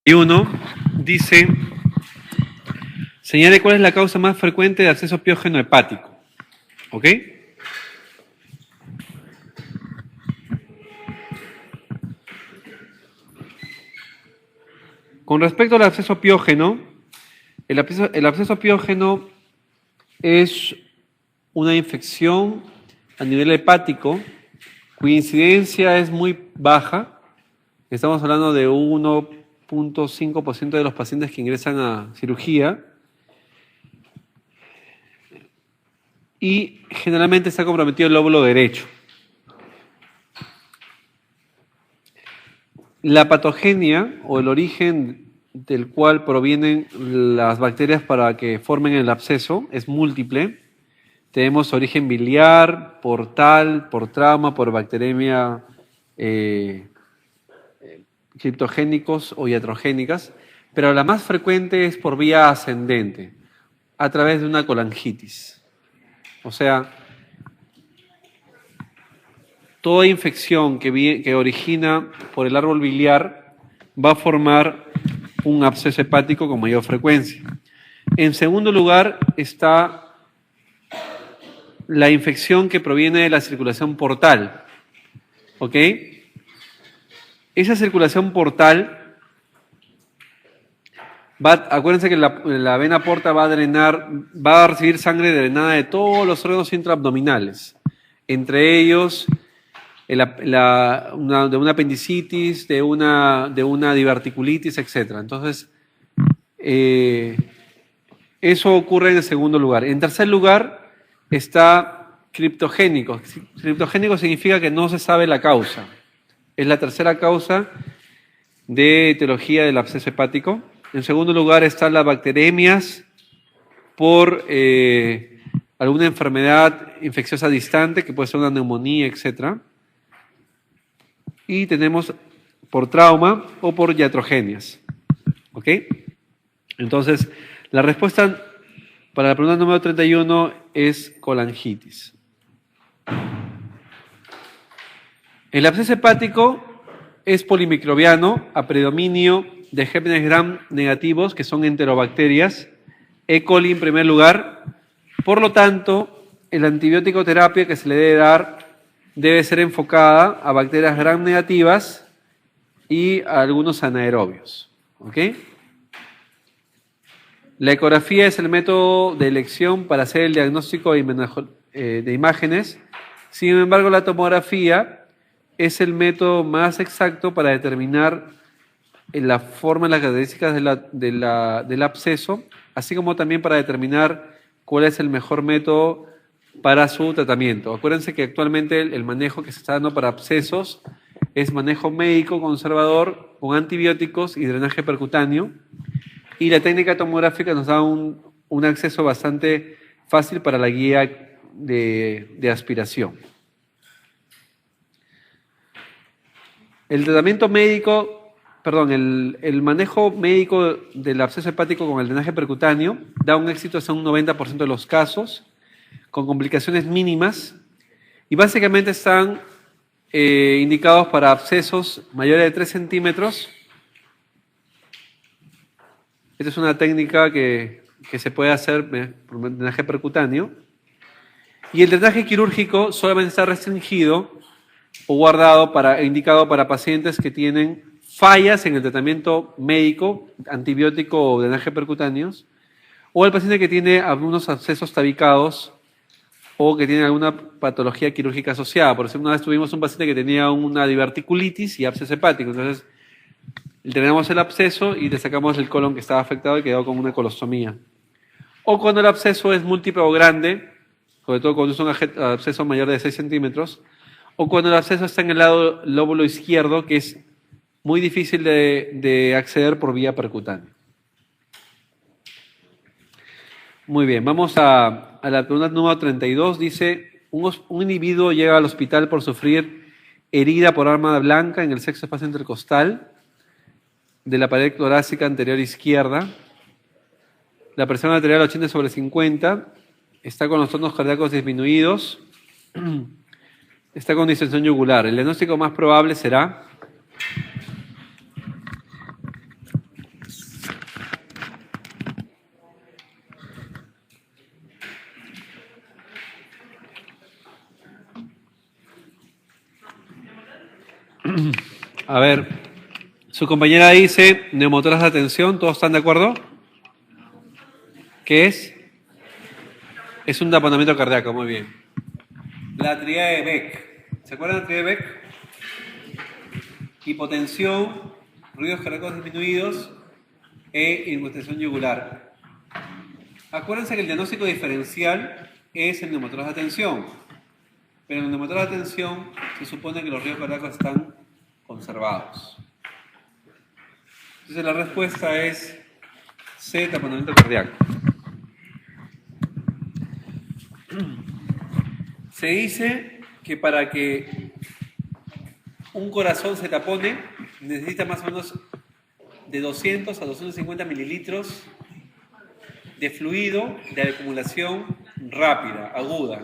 Y uno dice, señale cuál es la causa más frecuente de absceso piógeno hepático. ¿Ok? Con respecto al absceso piógeno, el absceso piógeno es una infección a nivel hepático cuya incidencia es muy baja. Estamos hablando de 1.5% de los pacientes que ingresan a cirugía. Y generalmente está comprometido el lóbulo derecho. La patogenia o el origen del cual provienen las bacterias para que formen el absceso es múltiple. Tenemos origen biliar, portal, por trauma, por bacteremia criptogénicos o iatrogénicas, pero la más frecuente es por vía ascendente, a través de una colangitis. O sea, toda infección que origina por el árbol biliar va a formar un absceso hepático con mayor frecuencia. En segundo lugar está la infección que proviene de la circulación portal. ¿Ok? Esa circulación portal, acuérdense que la vena porta va a recibir sangre drenada de todos los órganos intraabdominales, entre ellos de una apendicitis, de una diverticulitis, etc. Entonces, eso ocurre en el segundo lugar. En tercer lugar está criptogénico. Criptogénico significa que no se sabe la causa. Es la tercera causa de etiología del absceso hepático. En segundo lugar están las bacteremias por alguna enfermedad infecciosa distante, que puede ser una neumonía, etc. Y tenemos por trauma o por iatrogenias. ¿Ok? Entonces, la respuesta para la pregunta número 31 es colangitis. El absceso hepático es polimicrobiano a predominio de gérmenes gram negativos, que son enterobacterias, E. coli en primer lugar. Por lo tanto, el antibiótico terapia que se le debe dar debe ser enfocada a bacterias gram negativas y a algunos anaerobios. ¿Ok? La ecografía es el método de elección para hacer el diagnóstico de imágenes. Sin embargo, la tomografía es el método más exacto para determinar la forma y las características del absceso, así como también para determinar cuál es el mejor método para su tratamiento. Acuérdense que actualmente el manejo que se está dando para abscesos es manejo médico conservador con antibióticos y drenaje percutáneo, y la técnica tomográfica nos da un acceso bastante fácil para la guía de aspiración. El tratamiento médico, el manejo médico del absceso hepático con el drenaje percutáneo da un éxito hasta un 90% de los casos, con complicaciones mínimas, y básicamente están indicados para abscesos mayores de 3 centímetros. Esta es una técnica que se puede hacer por drenaje percutáneo. Y el drenaje quirúrgico solamente está restringido o indicado para pacientes que tienen fallas en el tratamiento médico, antibiótico o drenaje percutáneos, o el paciente que tiene algunos abscesos tabicados o que tiene alguna patología quirúrgica asociada. Por ejemplo, una vez tuvimos un paciente que tenía una diverticulitis y absceso hepático. Entonces, tenemos el absceso y le sacamos el colon que estaba afectado y quedó con una colostomía. O cuando el absceso es múltiple o grande, sobre todo cuando es un absceso mayor de 6 centímetros, o cuando el absceso está en el lado lóbulo izquierdo, que es muy difícil de acceder por vía percutánea. Muy bien, vamos a la pregunta número 32. Dice, un individuo llega al hospital por sufrir herida por arma blanca en el sexto espacio intercostal de la pared torácica anterior izquierda. La presión arterial 80/50, está con los tonos cardíacos disminuidos, está con distensión yugular. El diagnóstico más probable será A ver, su compañera dice neumotórax de atención, ¿todos están de acuerdo? ¿Qué es? Es un taponamiento cardíaco, muy bien. La tríada de Beck. ¿Se acuerdan de la tríada de Beck? Hipotensión, ruidos cardíacos disminuidos e hipotensión yugular. Acuérdense que el diagnóstico diferencial es el neumotórax de atención, pero en el neumotórax de atención se supone que los ruidos cardíacos están conservados. Entonces la respuesta es C, taponamiento cardíaco. Se dice que para que un corazón se tapone necesita más o menos de 200 a 250 mililitros de fluido de acumulación rápida, aguda.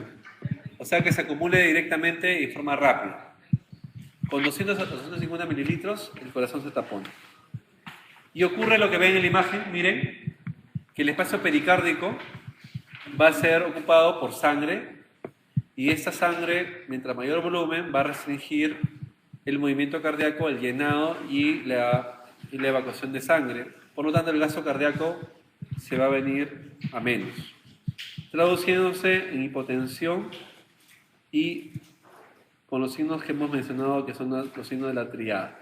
O sea que se acumule directamente y de forma rápida. Con 200 a 250 mililitros el corazón se tapona. Y ocurre lo que ven en la imagen, miren, que el espacio pericárdico va a ser ocupado por sangre y esta sangre, mientras mayor volumen, va a restringir el movimiento cardíaco, el llenado y la evacuación de sangre. Por lo tanto, el gasto cardíaco se va a venir a menos, traduciéndose en hipotensión y con los signos que hemos mencionado, que son los signos de la tríada.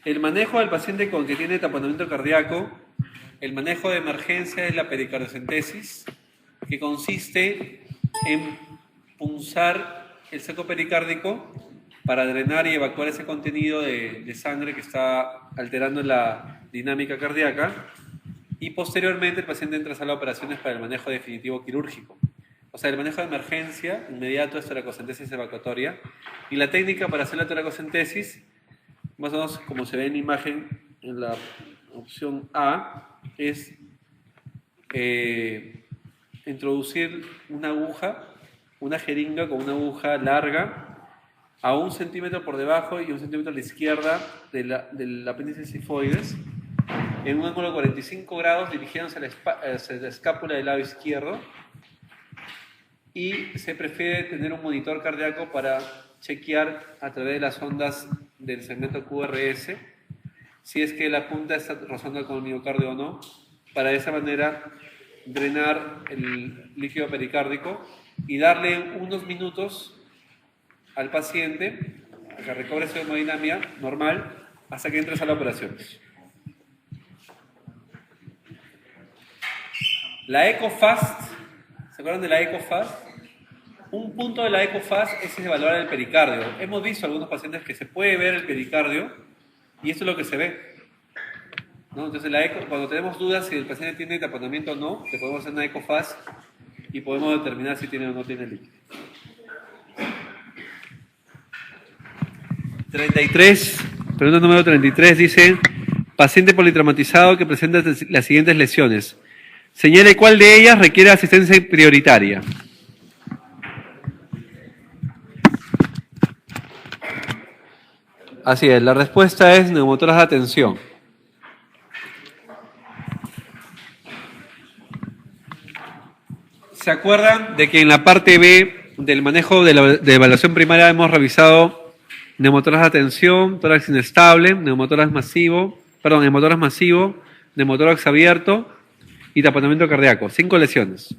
El manejo del paciente con que tiene taponamiento cardíaco, el manejo de emergencia es la pericardiocentesis, que consiste en punzar el saco pericárdico para drenar y evacuar ese contenido de sangre que está alterando la dinámica cardíaca, y posteriormente el paciente entra a sala de operaciones para el manejo definitivo quirúrgico. O sea, el manejo de emergencia inmediato es toracocentesis evacuatoria, y la técnica para hacer la toracocentesis, más o menos como se ve en la imagen en la opción A, es introducir una aguja, una jeringa con una aguja larga a 1 centímetro por debajo y 1 centímetro a la izquierda del apéndice sifoides, en un ángulo de 45 grados dirigiéndose hacia la escápula del lado izquierdo, y se prefiere tener un monitor cardíaco para chequear a través de las ondas del segmento QRS si es que la punta está rozando con el miocardio o no, para de esa manera drenar el líquido pericárdico y darle unos minutos al paciente a que recobre su hemodinamia normal hasta que entre a la operación. La ECOFAST, ¿se acuerdan de la ECOFAST? Un punto de la ECOFAST es evaluar el pericardio. Hemos visto algunos pacientes que se puede ver el pericardio y esto es lo que se ve, ¿no? Entonces, cuando tenemos dudas si el paciente tiene taponamiento o no, le podemos hacer una ECOFAST y podemos determinar si tiene o no tiene líquido. 33, pregunta número 33 dice: paciente politraumatizado que presenta las siguientes lesiones. Señale cuál de ellas requiere asistencia prioritaria. Así es, la respuesta es neumotórax de atención. ¿Se acuerdan de que en la parte B del manejo de evaluación primaria hemos revisado neumotórax de atención, tórax inestable, neumotórax masivo, neumotórax abierto y taponamiento cardíaco? 5 lesiones.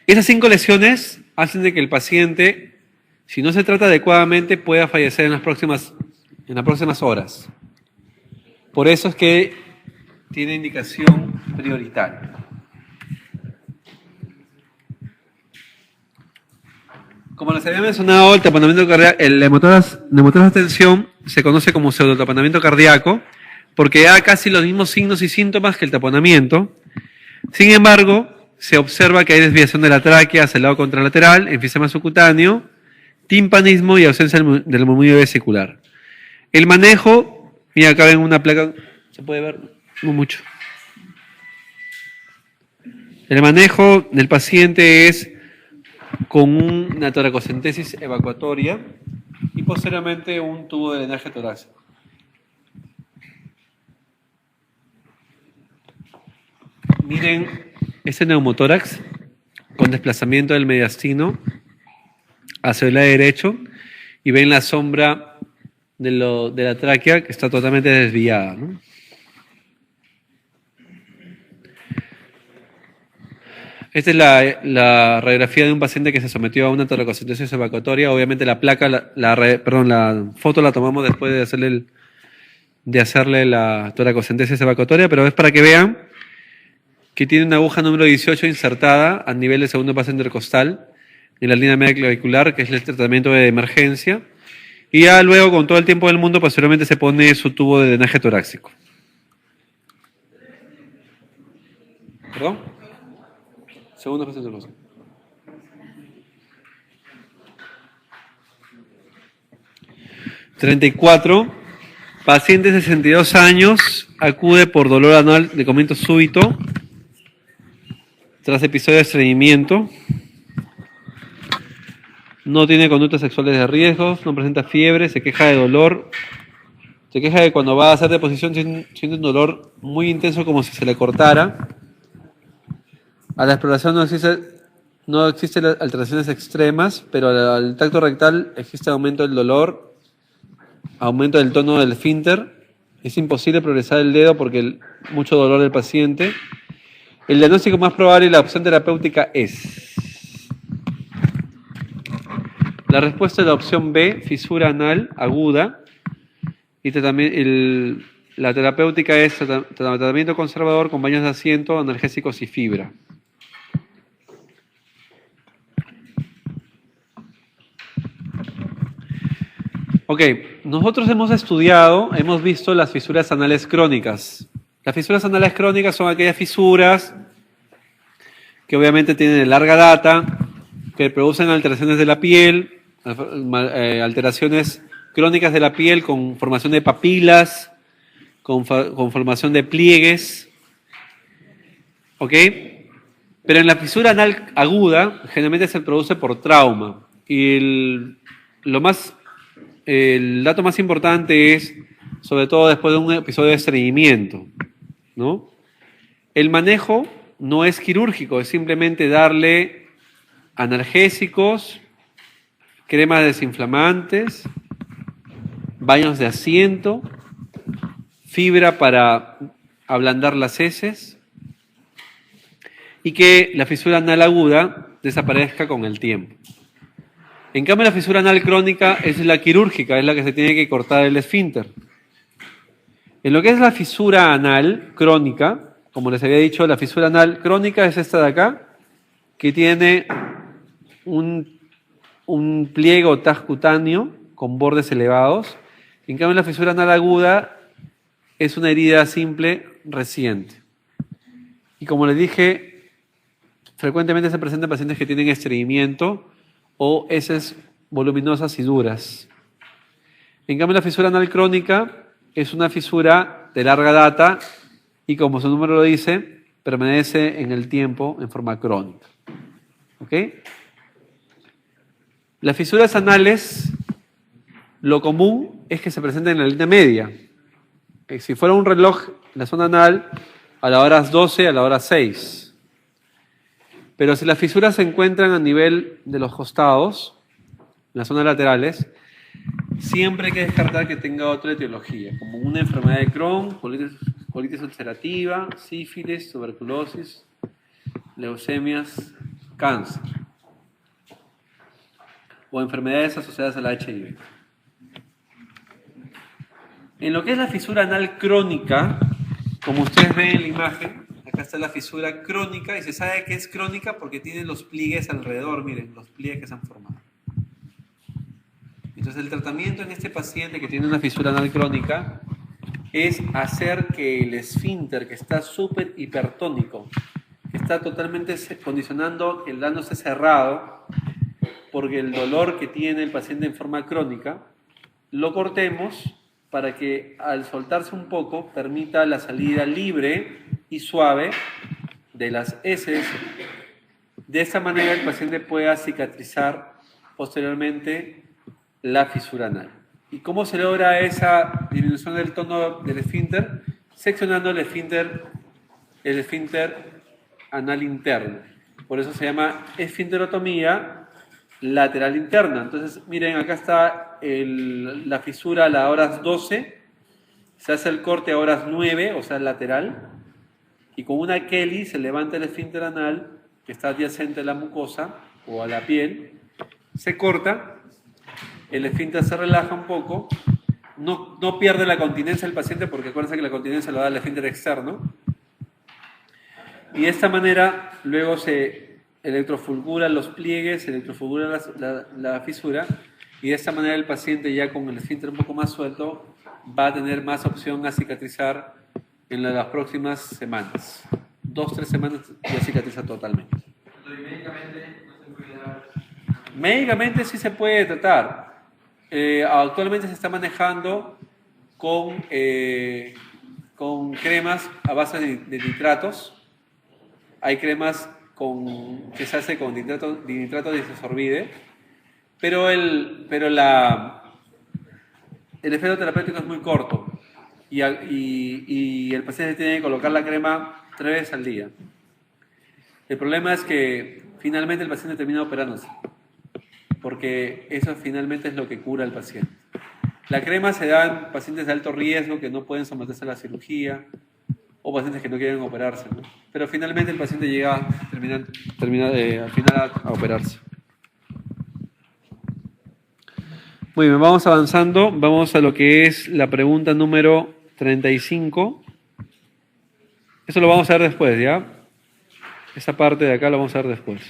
Esas 5 lesiones hacen de que el paciente, si no se trata adecuadamente, pueda fallecer en las próximas horas. Por eso es que tiene indicación prioritaria. Como les había mencionado, el taponamiento cardíaco, el neumotórax de atención se conoce como pseudotaponamiento cardíaco porque da casi los mismos signos y síntomas que el taponamiento. Sin embargo, se observa que hay desviación de la tráquea hacia el lado contralateral, enfisema subcutáneo, timpanismo y ausencia del murmullo vesicular. El manejo, mira, acá ven una placa, ¿se puede ver? No mucho. El manejo del paciente es con una toracocentesis evacuatoria y posteriormente un tubo de drenaje torácico. miren este neumotórax con desplazamiento del mediastino hacia el lado derecho y ven la sombra de la tráquea que está totalmente desviada, ¿no? Esta es la radiografía de un paciente que se sometió a una toracocentesis evacuatoria. Obviamente la placa, la foto la tomamos después de hacerle la toracocentesis evacuatoria, pero es para que vean que tiene una aguja número 18 insertada a nivel del segundo paso intercostal en la línea media clavicular, que es el tratamiento de emergencia. Y ya luego, con todo el tiempo del mundo, posteriormente se pone su tubo de drenaje torácico. ¿Perdón? Segundo paso intercostal. ...34... Paciente de 62 años... ...acude por dolor anal de comienzo súbito... ...tras episodio de estreñimiento... ...no tiene conductas sexuales de riesgo... ...no presenta fiebre... ...se queja de dolor... ...se queja de cuando va a hacer deposición... ...siente un dolor muy intenso como si se le cortara... A la exploración no existen alteraciones extremas, pero al tacto rectal existe aumento del dolor, aumento del tono del esfínter. Es imposible progresar el dedo porque mucho dolor del paciente. El diagnóstico más probable y la opción terapéutica es... La respuesta es la opción B, fisura anal aguda. Y la terapéutica es tratamiento conservador con baños de asiento, analgésicos y fibra. Ok, nosotros hemos visto las fisuras anales crónicas. Las fisuras anales crónicas son aquellas fisuras que obviamente tienen de larga data, que producen alteraciones de la piel, alteraciones crónicas de la piel con formación de papilas, con formación de pliegues. ¿Ok? Pero en la fisura anal aguda, generalmente se produce por trauma. Y el dato más importante es, sobre todo después de un episodio de estreñimiento, ¿no? El manejo no es quirúrgico, es simplemente darle analgésicos, cremas desinflamantes, baños de asiento, fibra para ablandar las heces y que la fisura anal aguda desaparezca con el tiempo. En cambio, la fisura anal crónica es la quirúrgica, es la que se tiene que cortar el esfínter. En lo que es la fisura anal crónica, como les había dicho, la fisura anal crónica es esta de acá, que tiene un pliegue TAG cutáneo con bordes elevados. En cambio, la fisura anal aguda es una herida simple reciente. Y como les dije, frecuentemente se presentan pacientes que tienen estreñimiento o heces voluminosas y duras. En cambio, la fisura anal crónica es una fisura de larga data y, como su nombre lo dice, permanece en el tiempo en forma crónica. ¿Ok? Las fisuras anales, lo común es que se presenten en la línea media. Si fuera un reloj, la zona anal, a las horas 12, a las horas 6. Pero si las fisuras se encuentran a nivel de los costados, en las zonas laterales, siempre hay que descartar que tenga otra etiología, como una enfermedad de Crohn, colitis ulcerativa, sífilis, tuberculosis, leucemias, cáncer, o enfermedades asociadas al HIV. En lo que es la fisura anal crónica, como ustedes ven en la imagen, acá está la fisura crónica y se sabe que es crónica porque tiene los pliegues alrededor, miren, los pliegues que se han formado. Entonces el tratamiento en este paciente que tiene una fisura anal crónica es hacer que el esfínter, que está súper hipertónico, que está totalmente condicionando que el ano esté cerrado, porque el dolor que tiene el paciente en forma crónica, lo cortemos para que al soltarse un poco permita la salida libre y suave de las heces. De esta manera el paciente pueda cicatrizar posteriormente la fisura anal. ¿Y cómo se logra esa disminución del tono del esfínter? Seccionando el esfínter el esfínter anal interno. Por eso se llama esfinterotomía lateral interna. Entonces, miren, acá está la fisura a las horas 12, se hace el corte a horas 9, o sea, lateral, y con una Kelly se levanta el esfínter anal, que está adyacente a la mucosa o a la piel, se corta, el esfínter se relaja un poco, no pierde la continencia el paciente, porque acuérdense que la continencia lo da el esfínter externo, y de esta manera luego se electrofulgura los pliegues, se electrofulgura la fisura, y de esta manera el paciente ya con el esfínter un poco más suelto va a tener más opción a cicatrizar en las próximas semanas. 2-3 semanas ya cicatriza totalmente. Médicamente no se puede dar. Médicamente sí se puede tratar. Actualmente se está manejando con cremas a base de nitratos. Hay cremas que se hace con nitrato de isosorbide, pero el efecto terapéutico es muy corto y el paciente tiene que colocar la crema 3 veces al día. El problema es que finalmente el paciente termina operándose, porque eso finalmente es lo que cura al paciente. La crema se da en pacientes de alto riesgo que no pueden someterse a la cirugía o pacientes que no quieren operarse, ¿no? Pero finalmente el paciente llega al final a operarse. Muy bien, vamos avanzando. Vamos a lo que es la pregunta número 35. Eso lo vamos a ver después, ¿ya? Esa parte de acá lo vamos a ver después.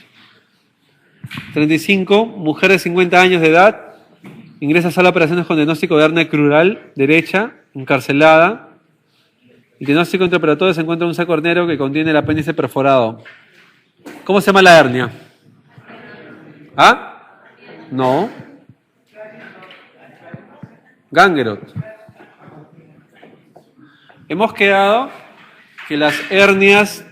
35. Mujer de 50 años de edad. Ingresa a sala de operaciones con diagnóstico de hernia crural derecha, encarcelada. El diagnóstico intraoperatorio se encuentra en un saco hornero que contiene el apéndice perforado. ¿Cómo se llama la hernia? ¿Ah? No. Gangrot. Hemos quedado que las hernias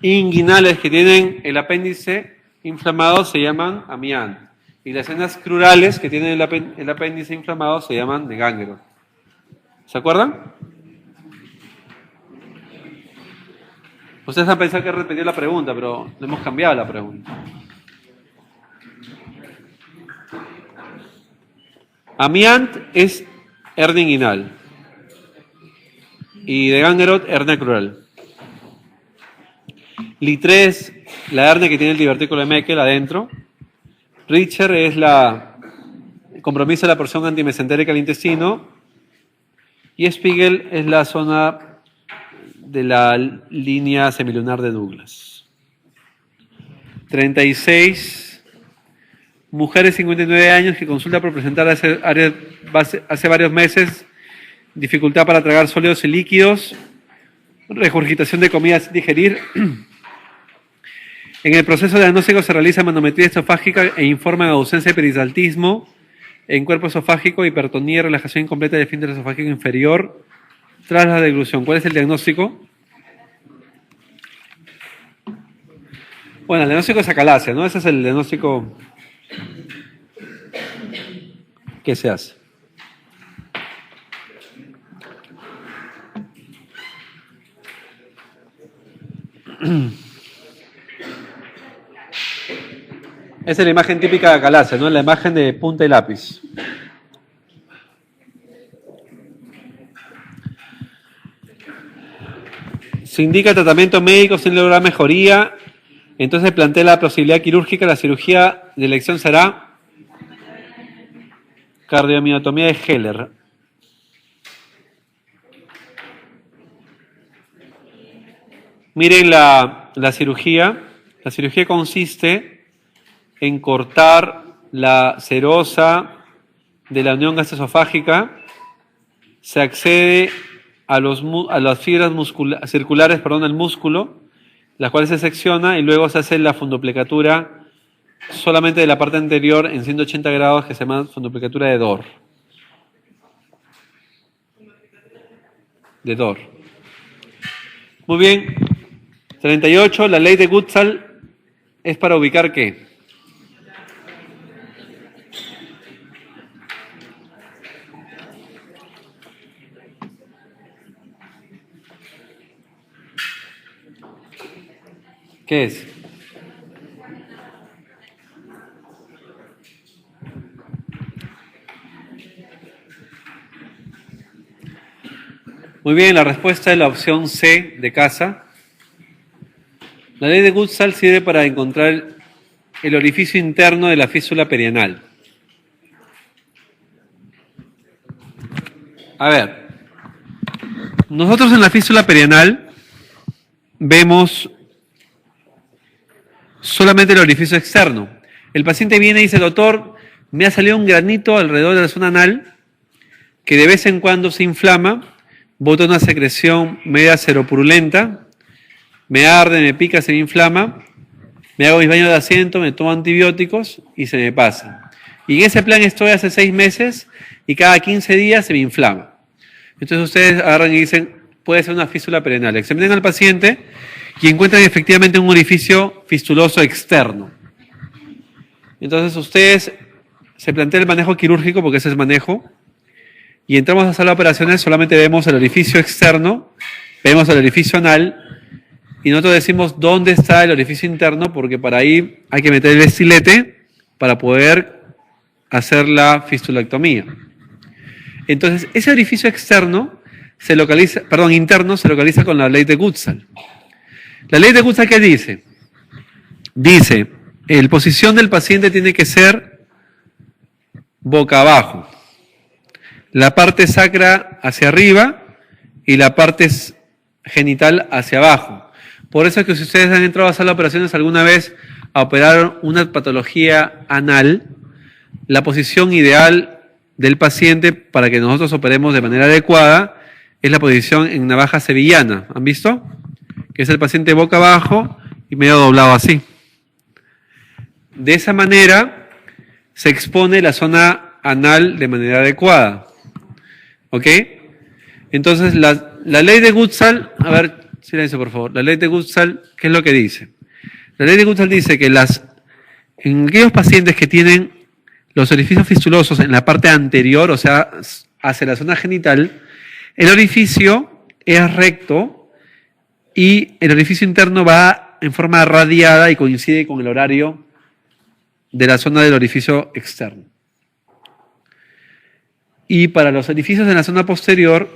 inguinales que tienen el apéndice inflamado se llaman amiant. Y las hernias crurales que tienen el apéndice inflamado se llaman de Gangrot. ¿Se acuerdan? Ustedes han pensado que repetir la pregunta, pero le hemos cambiado la pregunta. Amiant es hernia inguinal. Y de Gangrot, hernia crural. Litre es la hernia que tiene el divertículo de Meckel adentro. Richter es el compromiso de la porción antimesentérica del intestino. Y Spiegel es la zona de la línea semilunar de Douglas. 36. Mujer de 59 años que consulta por presentar hace varios meses dificultad para tragar sólidos y líquidos, regurgitación de comida sin digerir. En el proceso de diagnóstico se realiza manometría esofágica e informan ausencia de peristaltismo en cuerpo esofágico, hipertonía, relajación incompleta del esfínter esofágico inferior tras la deglución. ¿Cuál es el diagnóstico? Bueno, el diagnóstico es acalasia, ¿no? Ese es el diagnóstico que se hace. Esa es la imagen típica de acalasia, ¿no? La imagen de punta y lápiz. Se indica tratamiento médico sin lograr mejoría. Entonces plantea la posibilidad quirúrgica. La cirugía de elección será cardiomiotomía de Heller. Miren la cirugía. La cirugía consiste en cortar la serosa de la unión gastroesofágica. Se accede a las fibras circulares del músculo, las cuales se secciona y luego se hace la fundoplicatura solamente de la parte anterior en 180 grados, que se llama fundoplicatura de Dor. Muy bien. 38. La ley de Gutzal es para ubicar ¿qué? ¿Qué es? Muy bien, la respuesta es la opción C de casa. La ley de Gutzal sirve para encontrar el orificio interno de la fístula perianal. A ver, nosotros en la fístula perianal vemos solamente el orificio externo. El paciente viene y dice, doctor, me ha salido un granito alrededor de la zona anal que de vez en cuando se inflama, bota una secreción media seropurulenta, me arde, me pica, se me inflama, me hago mis baños de asiento, me tomo antibióticos y se me pasa. Y en ese plan estoy hace 6 meses y cada 15 días se me inflama. Entonces ustedes agarran y dicen, puede ser una fístula perianal. Examinen al paciente y encuentran efectivamente un orificio fistuloso externo. Entonces ustedes se plantea el manejo quirúrgico porque ese es manejo. Y entramos a la sala de operaciones, solamente vemos el orificio externo, vemos el orificio anal y nosotros decimos dónde está el orificio interno porque para ahí hay que meter el estilete para poder hacer la fistulectomía. Entonces, ese orificio externo se localiza, interno se localiza con la ley de Gutzal. La ley de Gutzal, ¿qué dice? Dice, la posición del paciente tiene que ser boca abajo. La parte sacra hacia arriba y la parte genital hacia abajo. Por eso es que si ustedes han entrado a sala de operaciones alguna vez a operar una patología anal, la posición ideal del paciente para que nosotros operemos de manera adecuada es la posición en navaja sevillana. ¿Han visto? Que es el paciente boca abajo y medio doblado así. De esa manera se expone la zona anal de manera adecuada. ¿Ok? Entonces, la ley de Gutzal, a ver, silencio por favor, la ley de Gutzal, ¿qué es lo que dice? La ley de Gutzal dice que en aquellos pacientes que tienen los orificios fistulosos en la parte anterior, o sea, hacia la zona genital, el orificio es recto y el orificio interno va en forma radiada y coincide con el horario de la zona del orificio externo. Y para los orificios en la zona posterior,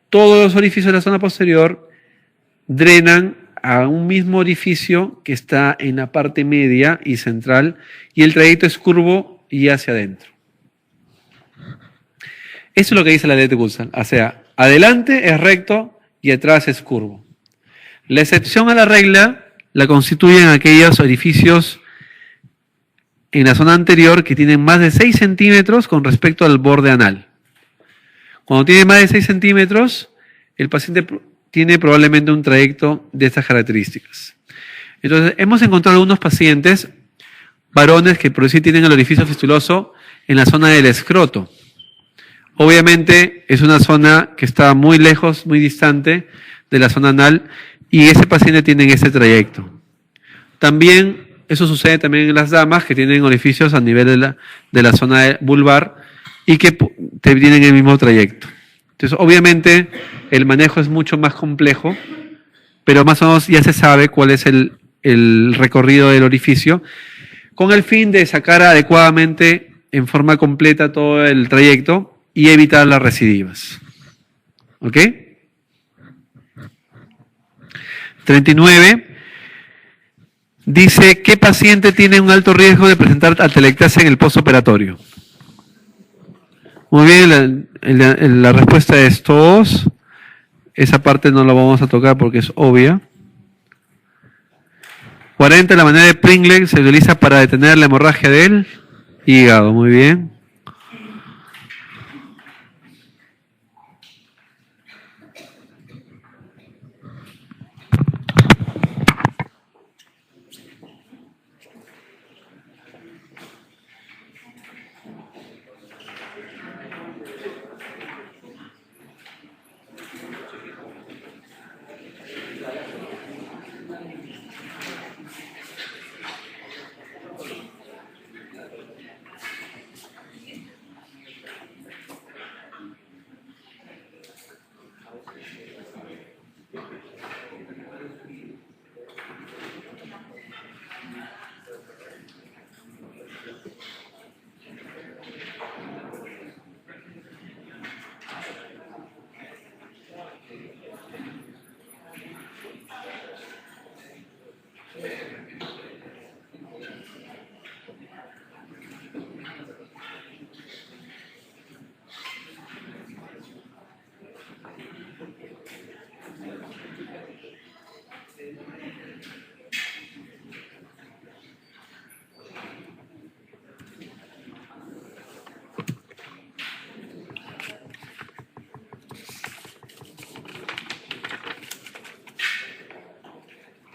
todos los orificios de la zona posterior drenan a un mismo orificio que está en la parte media y central y el trayecto es curvo y hacia adentro. Eso es lo que dice la ley de Gutzal. O sea, adelante es recto y atrás es curvo. La excepción a la regla la constituyen aquellos orificios en la zona anterior que tienen más de 6 centímetros con respecto al borde anal. Cuando tiene más de 6 centímetros, el paciente tiene probablemente un trayecto de estas características. Entonces, hemos encontrado algunos pacientes, varones, que por sí tienen el orificio fistuloso en la zona del escroto. Obviamente, es una zona que está muy lejos, muy distante de la zona anal, y ese paciente tiene ese trayecto. También, eso sucede también en las damas que tienen orificios a nivel de la zona vulvar, y que tienen el mismo trayecto. Entonces, obviamente, el manejo es mucho más complejo, pero más o menos ya se sabe cuál es el recorrido del orificio, con el fin de sacar adecuadamente, en forma completa, todo el trayecto y evitar las recidivas. ¿Ok? 39. Dice, ¿qué paciente tiene un alto riesgo de presentar atelectasia en el postoperatorio? Muy bien, la respuesta es todos. Esa parte no la vamos a tocar porque es obvia. 40. La manera de Pringle se utiliza para detener la hemorragia del hígado. Muy bien.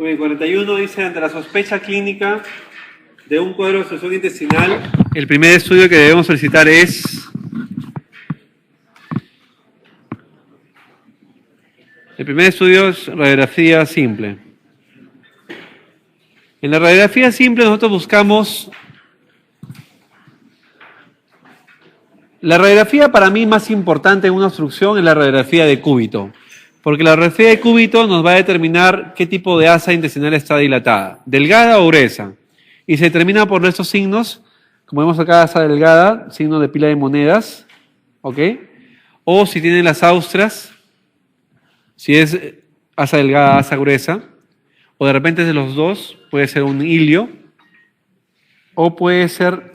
Muy bien, 41 dice, ante la sospecha clínica de un cuadro de obstrucción intestinal, el primer estudio que debemos solicitar es... El primer estudio es radiografía simple. En la radiografía simple nosotros buscamos... La radiografía para mí más importante en una obstrucción es la radiografía de cúbito, porque la radiografía de cúbito nos va a determinar qué tipo de asa intestinal está dilatada, delgada o gruesa, y se determina por estos signos, como vemos acá, asa delgada, signo de pila de monedas, ¿ok? O si tienen las austras, si es asa delgada, asa gruesa, o de repente de los dos, puede ser un hilio, o puede ser...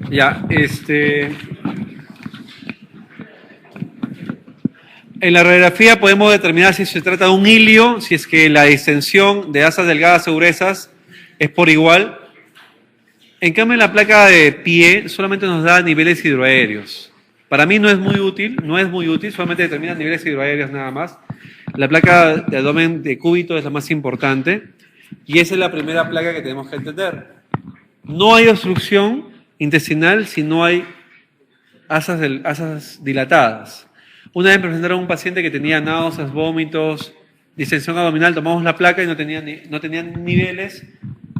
Ya, en la radiografía podemos determinar si se trata de un hilio, si es que la distensión de asas delgadas o gruesas es por igual. En cambio, en la placa de pie solamente nos da niveles hidroaéreos. Para mí no es muy útil, solamente determina niveles hidroaéreos nada más. La placa de abdomen de cúbito es la más importante y esa es la primera placa que tenemos que entender. No hay obstrucción intestinal si no hay asas dilatadas. Una vez presentaron a un paciente que tenía náuseas, vómitos, distensión abdominal, tomamos la placa y no tenían niveles,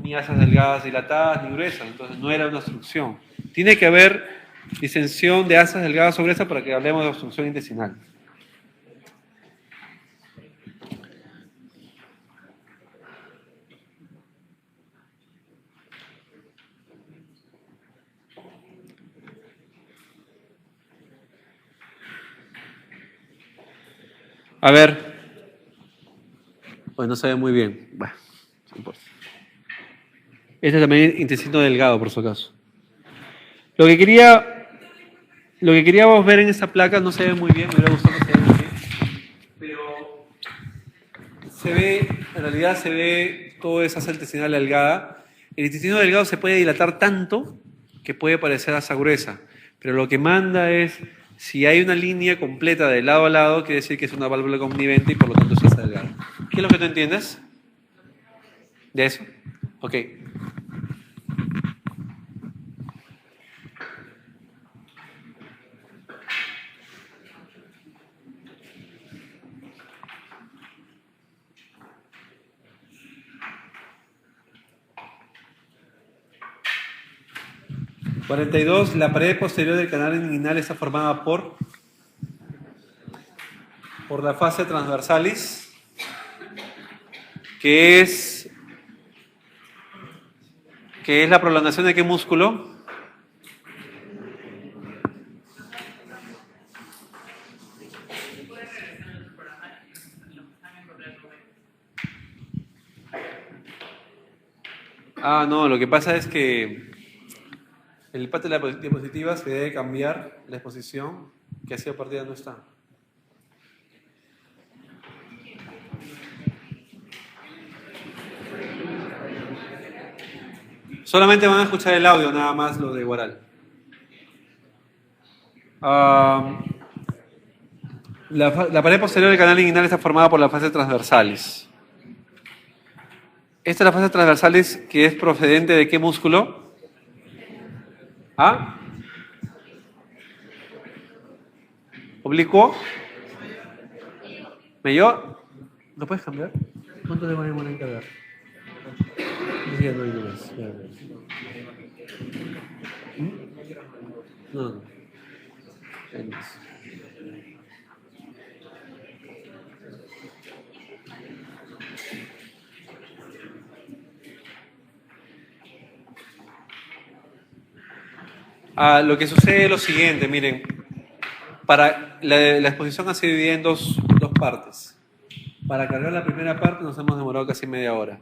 ni asas delgadas dilatadas, ni gruesas, entonces no era una obstrucción. Tiene que haber distensión de asas delgadas o gruesas para que hablemos de obstrucción intestinal. A ver. Pues no se ve muy bien. Bueno, no importa. Este también es intestino delgado, por su caso. Lo que queríamos ver en esta placa no se ve muy bien, me hubiera gustado que se vea muy bien. Pero en realidad se ve toda esa asa intestinal delgada. El intestino delgado se puede dilatar tanto que puede parecer asa gruesa. Pero lo que manda es, si hay una línea completa de lado a lado, quiere decir que es una válvula connivente y por lo tanto es asa delgada. ¿Qué es lo que tú entiendes de eso? Ok. (42) La pared posterior del canal inguinal está formada por la fascia transversalis, que es la prolongación de qué músculo? No, lo que pasa es que el parte de la diapositiva se debe cambiar la exposición, que así a partida no está. Solamente van a escuchar el audio, nada más lo de Guaral. La pared posterior del canal inguinal está formada por la fascia transversalis. Esta es la fascia transversalis que es procedente de qué músculo? ¿Ah? ¿Oblicuo? ¿Mayor? ¿Lo puedes cambiar? ¿Cuánto le van a demorar en cargar? Ya no hay más. No. Hay más. Lo que sucede es lo siguiente, miren. La exposición ha sido dividida en dos partes. Para cargar la primera parte nos hemos demorado casi media hora.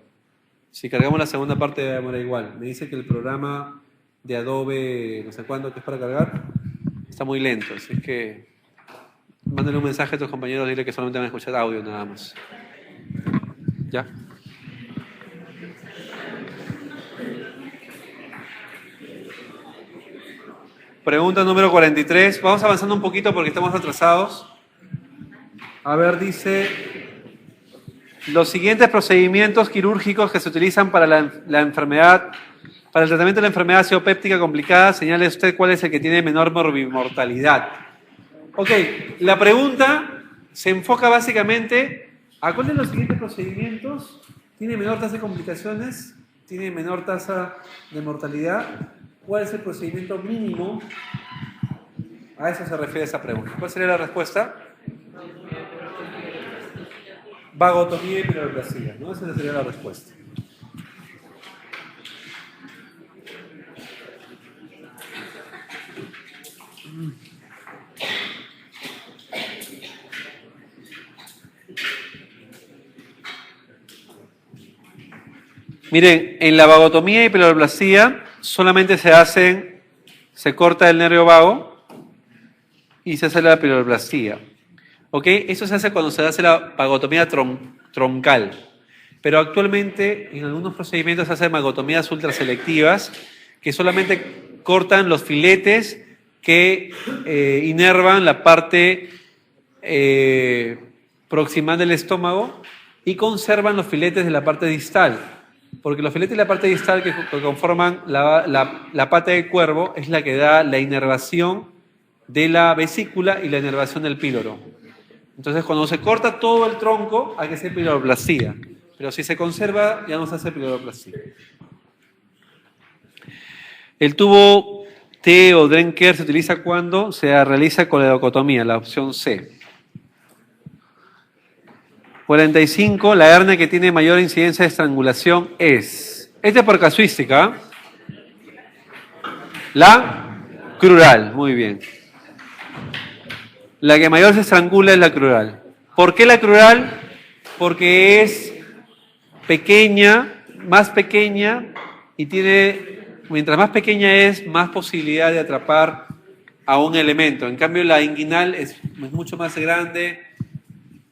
Si cargamos la segunda parte demora igual. Me dice que el programa de Adobe, no sé cuándo, que es para cargar, está muy lento. Así que mándenle un mensaje a tus compañeros, dile que solamente van a escuchar audio nada más. ¿Ya? Pregunta número 43. Vamos avanzando un poquito porque estamos atrasados. A ver, dice: los siguientes procedimientos quirúrgicos que se utilizan para la enfermedad, para el tratamiento de la enfermedad aciopéptica complicada, señale usted cuál es el que tiene menor morbimortalidad. Ok, la pregunta se enfoca básicamente a cuál de los siguientes procedimientos tiene menor tasa de complicaciones, tiene menor tasa de mortalidad. ¿Cuál es el procedimiento mínimo? A eso se refiere esa pregunta. ¿Cuál sería la respuesta? Vagotomía y piloroplastia, ¿no? Esa sería la respuesta. Miren, en la vagotomía y piloroplastia solamente se corta el nervio vago y se hace la piloroplastia. ¿Ok? Eso se hace cuando se hace la vagotomía troncal. Pero actualmente en algunos procedimientos se hacen vagotomías ultraselectivas que solamente cortan los filetes que inervan la parte proximal del estómago y conservan los filetes de la parte distal. Porque los filetes de la parte distal que conforman la pata del cuervo es la que da la inervación de la vesícula y la inervación del píloro. Entonces, cuando se corta todo el tronco, hay que hacer piloroplastia. Pero si se conserva, ya no se hace piloroplastia. El tubo T o Drenker se utiliza cuando se realiza coledocotomía, la opción C. 45. La hernia que tiene mayor incidencia de estrangulación es. Esta es por casuística. La crural. Muy bien. La que mayor se estrangula es la crural. ¿Por qué la crural? Porque es pequeña, más pequeña y tiene, mientras más pequeña es, más posibilidad de atrapar a un elemento. En cambio, la inguinal es mucho más grande.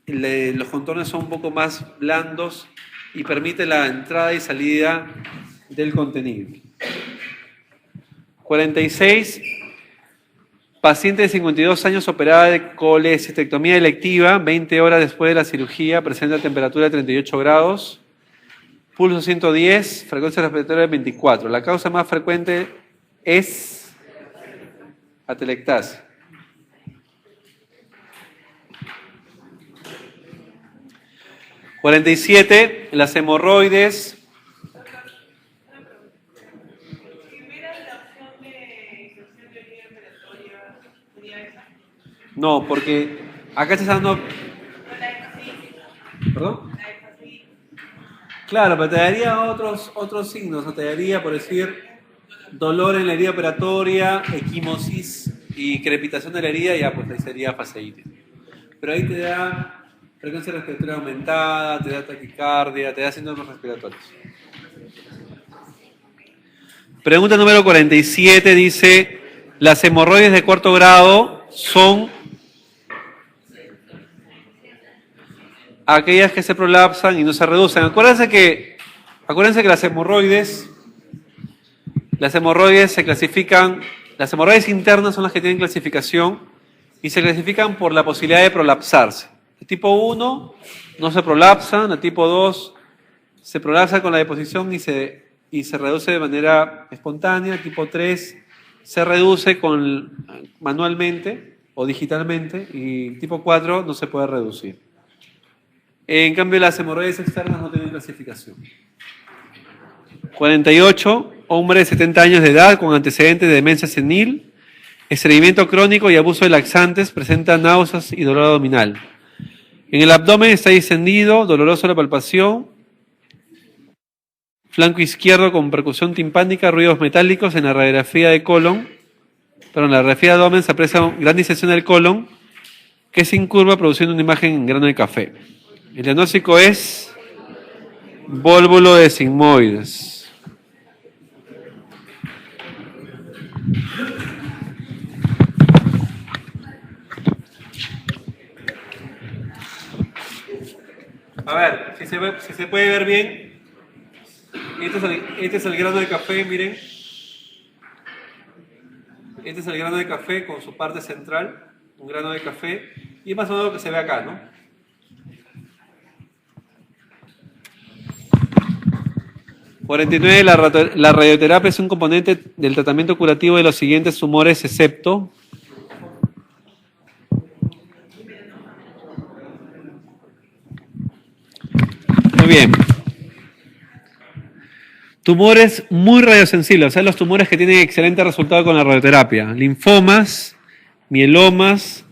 Los contornos son un poco más blandos y permite la entrada y salida del contenido. 46. Paciente de 52 años operada de colecistectomía electiva, 20 horas después de la cirugía, presenta temperatura de 38 grados, pulso 110, frecuencia respiratoria de 24. La causa más frecuente es atelectasia. 47. Las hemorroides. No, porque acá está dando. ¿Perdón? Claro, pero te daría otros signos. O te daría, por decir, dolor en la herida operatoria, equimosis y crepitación de la herida, ya pues ahí sería fasciitis. Pero ahí te da frecuencia respiratoria aumentada, te da taquicardia, te da síntomas respiratorios. Pregunta número 47 dice: las hemorroides de cuarto grado son aquellas que se prolapsan y no se reducen. Acuérdense que las hemorroides se clasifican, las hemorroides internas son las que tienen clasificación y se clasifican por la posibilidad de prolapsarse. El tipo 1 no se prolapsa, el tipo 2 se prolapsa con la deposición y se reduce de manera espontánea, el tipo 3 se reduce manualmente o digitalmente y el tipo 4 no se puede reducir. En cambio, las hemorroides externas no tienen clasificación. 48. Hombre de 70 años de edad con antecedentes de demencia senil, estreñimiento crónico y abuso de laxantes, presenta náuseas y dolor abdominal. En el abdomen está distendido, doloroso la palpación, flanco izquierdo con percusión timpánica, ruidos metálicos en la radiografía de colon. Pero en la radiografía de abdomen se aprecia gran disección del colon que se incurva produciendo una imagen en grano de café. El diagnóstico es vólvulo de sigmoides. A ver, si se puede ver bien, este es el grano de café, miren. Este es el grano de café con su parte central, un grano de café, y es más o menos lo que se ve acá, ¿no? La radioterapia es un componente del tratamiento curativo de los siguientes tumores, excepto muy bien. Tumores muy radiosensibles, o sea, los tumores que tienen excelente resultado con la radioterapia. Linfomas, mielomas,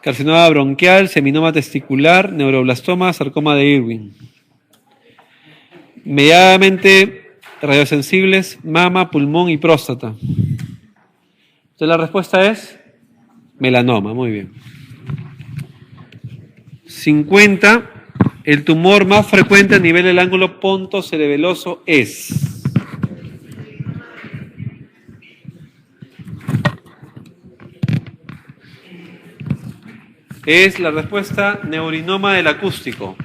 carcinoma bronquial, seminoma testicular, neuroblastoma, sarcoma de Ewing. Medianamente radiosensibles, mama, pulmón y próstata. Entonces la respuesta es melanoma, muy bien. 50. El tumor más frecuente a nivel del ángulo pontocerebeloso es. Es la respuesta neurinoma del acústico.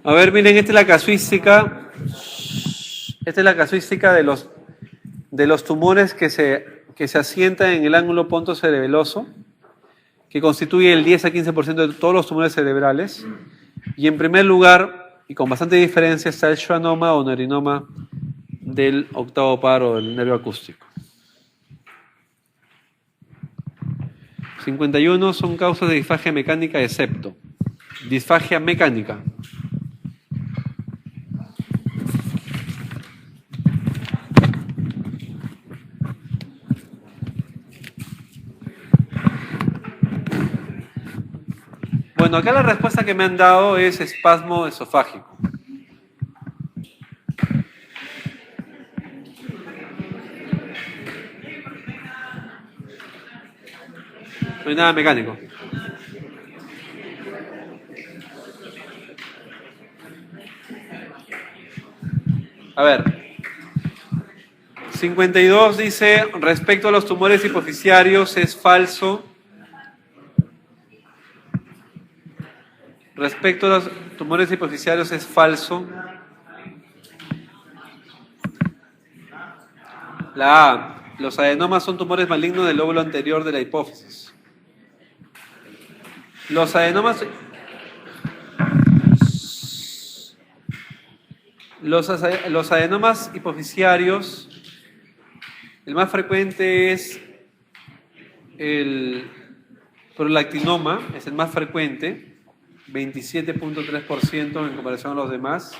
A ver, miren, esta es la casuística. Esta es la casuística de los tumores que se asientan en el ángulo pontocerebeloso, que constituye el 10 a 15% de todos los tumores cerebrales. Y en primer lugar, y con bastante diferencia, está el schwannoma o neurinoma del octavo par o del nervio acústico. 51 son causas de disfagia mecánica de septo. Disfagia mecánica. Bueno, acá la respuesta que me han dado es espasmo esofágico. No hay nada mecánico. A ver. 52 dice, respecto a los tumores hipoficiarios es falso. Respecto a los tumores hipoficiarios es falso. La A. Los adenomas son tumores malignos del lóbulo anterior de la hipófisis. Los adenomas hipoficiarios, el más frecuente es el prolactinoma, es el más frecuente, 27.3% en comparación a los demás.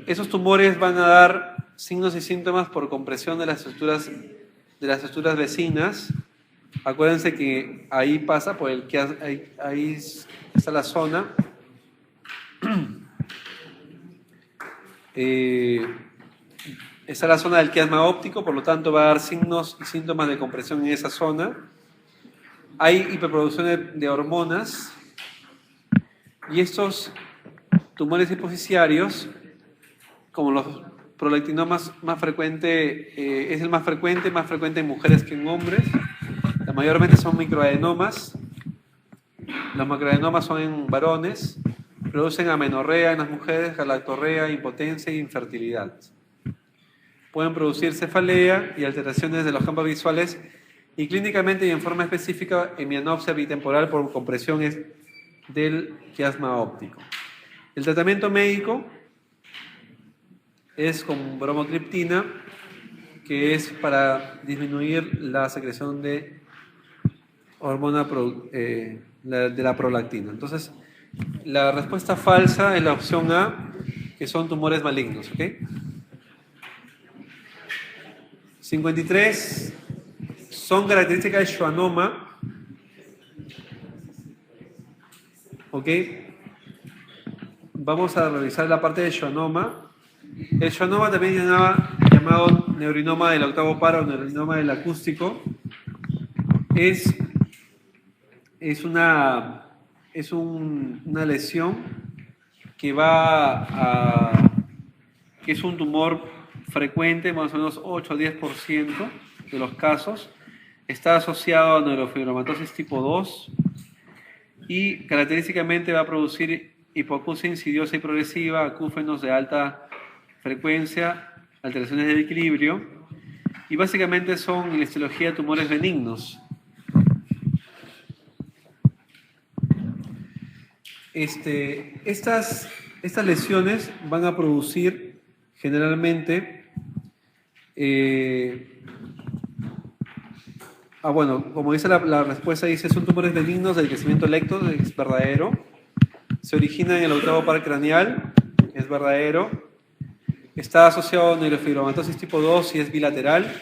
Esos tumores van a dar signos y síntomas por compresión de las estructuras vecinas. Acuérdense que ahí pasa por el que ahí está la zona. Está la zona del quiasma óptico, por lo tanto va a dar signos y síntomas de compresión en esa zona. Hay hiperproducción de hormonas y estos tumores hipoficiarios, como los prolactinomas más frecuente, es el más frecuente en mujeres que en hombres. Mayormente son microadenomas. Los macroadenomas son en varones. Producen amenorrea en las mujeres, galactorrea, impotencia e infertilidad. Pueden producir cefalea y alteraciones de los campos visuales y clínicamente y en forma específica hemianopsia bitemporal por compresión del quiasma óptico. El tratamiento médico es con bromocriptina, que es para disminuir la secreción de hormona de la prolactina. Entonces, la respuesta falsa es la opción A, que son tumores malignos, ¿ok? 53 son características de schwannoma. ¿Ok? Vamos a revisar la parte de schwannoma. El schwannoma también llamado neurinoma del octavo par o neurinoma del acústico es una lesión que que es un tumor frecuente, más o menos 8 o 10% de los casos. Está asociado a neurofibromatosis tipo 2 y característicamente va a producir hipoacusia insidiosa y progresiva, acúfenos de alta frecuencia, alteraciones del equilibrio, y básicamente son en la histología tumores benignos. Estas lesiones van a producir generalmente, bueno, como dice la respuesta, dice, son tumores benignos del crecimiento lecto, es verdadero. Se origina en el octavo par craneal, es verdadero. Está asociado a neurofibromatosis tipo 2 y es bilateral.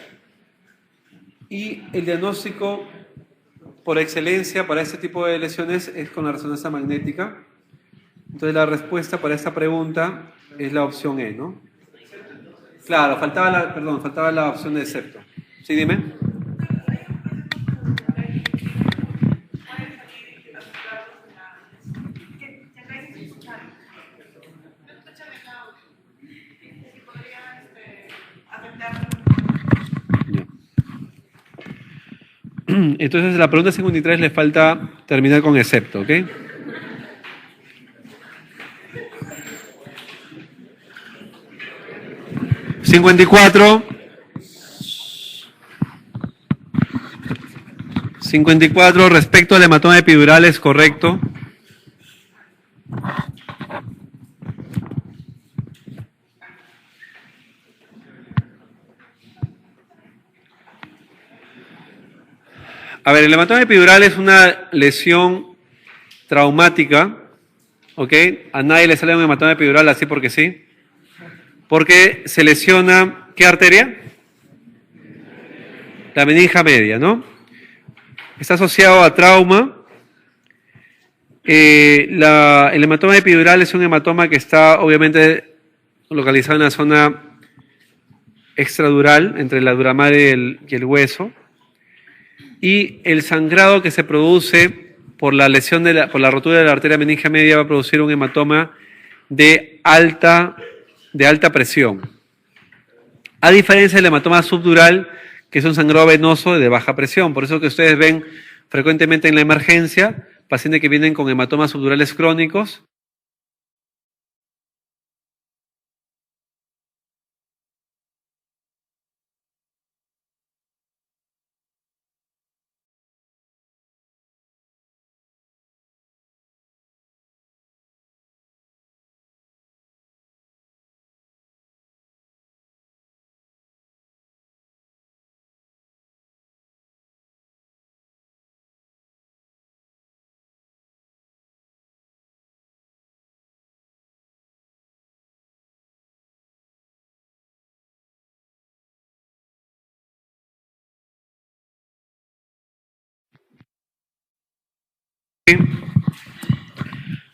Y el diagnóstico por excelencia para este tipo de lesiones es con la resonancia magnética. Entonces la respuesta para esta pregunta es la opción E, ¿no? Claro, faltaba la opción de septo. ¿Sí, dime? Entonces, la pregunta 53 le falta terminar con excepto, ¿ok? ¿54? 54, respecto al hematoma epidural, ¿es correcto? A ver, el hematoma epidural es una lesión traumática, ¿ok? A nadie le sale un hematoma epidural así porque sí. Porque se lesiona, ¿qué arteria? La meningia media, ¿no? Está asociado a trauma. El hematoma epidural es un hematoma que está obviamente localizado en la zona extradural, entre la dura madre y el hueso. Y el sangrado que se produce por la lesión por la rotura de la arteria meningia media va a producir un hematoma de alta presión. A diferencia del hematoma subdural, que es un sangrado venoso de baja presión. Por eso que ustedes ven frecuentemente en la emergencia pacientes que vienen con hematomas subdurales crónicos.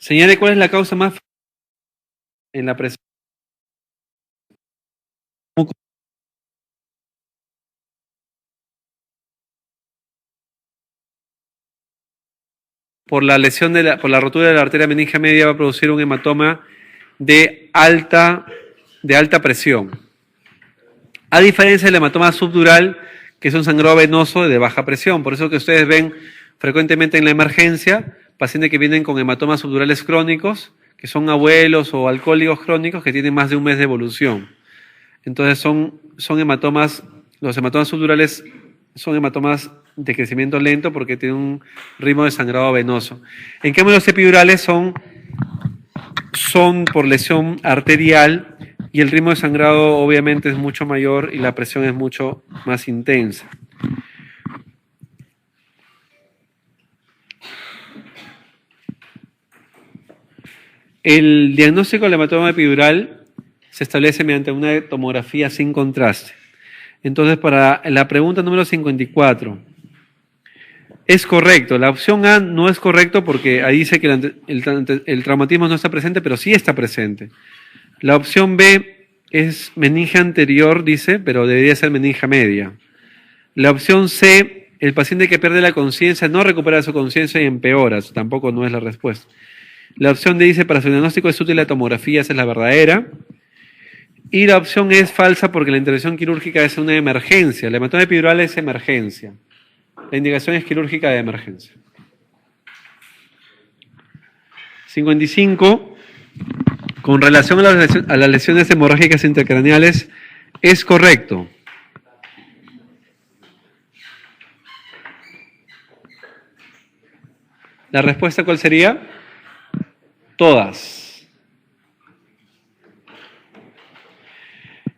Señale cuál es la causa más en la presión. Por la lesión por la rotura de la arteria meningia media va a producir un hematoma de alta presión. A diferencia del hematoma subdural, que es un sangrado venoso de baja presión. Por eso que ustedes ven frecuentemente en la emergencia pacientes que vienen con hematomas subdurales crónicos, que son abuelos o alcohólicos crónicos que tienen más de un mes de evolución. Entonces son hematomas, los hematomas subdurales son hematomas de crecimiento lento porque tienen un ritmo de sangrado venoso. En cambio los epidurales son por lesión arterial y el ritmo de sangrado obviamente es mucho mayor y la presión es mucho más intensa. El diagnóstico del hematoma epidural se establece mediante una tomografía sin contraste. Entonces, para la pregunta número 54, Es correcto. La opción A no es correcto porque ahí dice que el traumatismo no está presente, pero sí está presente. La opción B es meninge anterior, dice, pero debería ser meninge media. La opción C, el paciente que pierde la conciencia no recupera su conciencia y empeora. Tampoco no es la respuesta. La opción D dice, para su diagnóstico es útil la tomografía, esa es la verdadera. Y la opción E es falsa porque la intervención quirúrgica es una emergencia. La hematoma epidural es emergencia. La indicación es quirúrgica de emergencia. 55. Con relación a las lesiones hemorrágicas intracraneales, es correcto. ¿La respuesta cuál sería? Todas.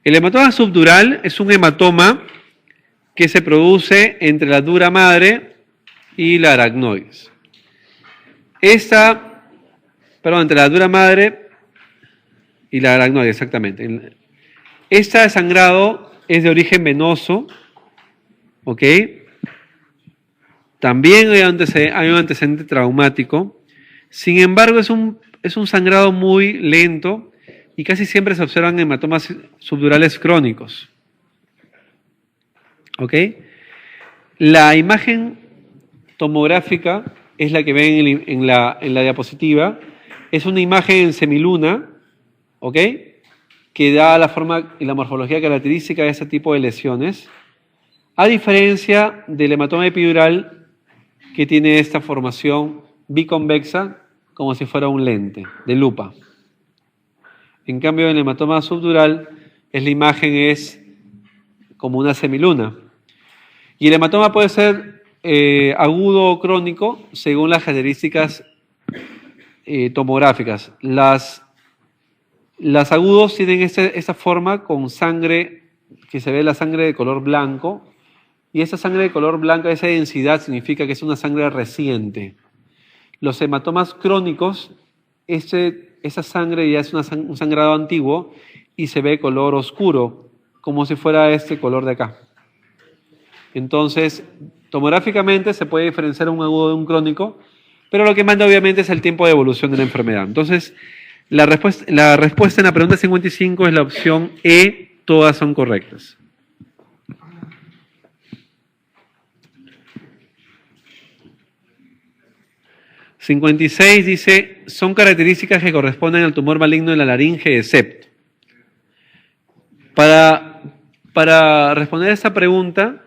El hematoma subdural es un hematoma que se produce entre la dura madre y la aracnoides. Entre la dura madre y la aracnoide, exactamente. Este sangrado es de origen venoso, ¿ok? También hay un antecedente traumático. Sin embargo, es un sangrado muy lento y casi siempre se observan hematomas subdurales crónicos. ¿Ok? La imagen tomográfica es la que ven en la diapositiva. Es una imagen en semiluna, ¿ok? Que da la forma y la morfología característica de ese tipo de lesiones. A diferencia del hematoma epidural, que tiene esta formación biconvexa, como si fuera un lente de lupa. En cambio, en el hematoma subdural, la imagen es como una semiluna. Y el hematoma puede ser agudo o crónico según las características tomográficas. Las agudos tienen esta forma con sangre, que se ve la sangre de color blanco, y esa sangre de color blanco, esa densidad significa que es una sangre reciente. Los hematomas crónicos, esa sangre ya es un sangrado antiguo y se ve color oscuro, como si fuera este color de acá. Entonces, tomográficamente se puede diferenciar un agudo de un crónico, pero lo que manda obviamente es el tiempo de evolución de la enfermedad. Entonces, la respuesta en la pregunta 55 es la opción E, todas son correctas. ...56 dice... son características que corresponden al tumor maligno de la laringe de septo. Para responder a esta pregunta,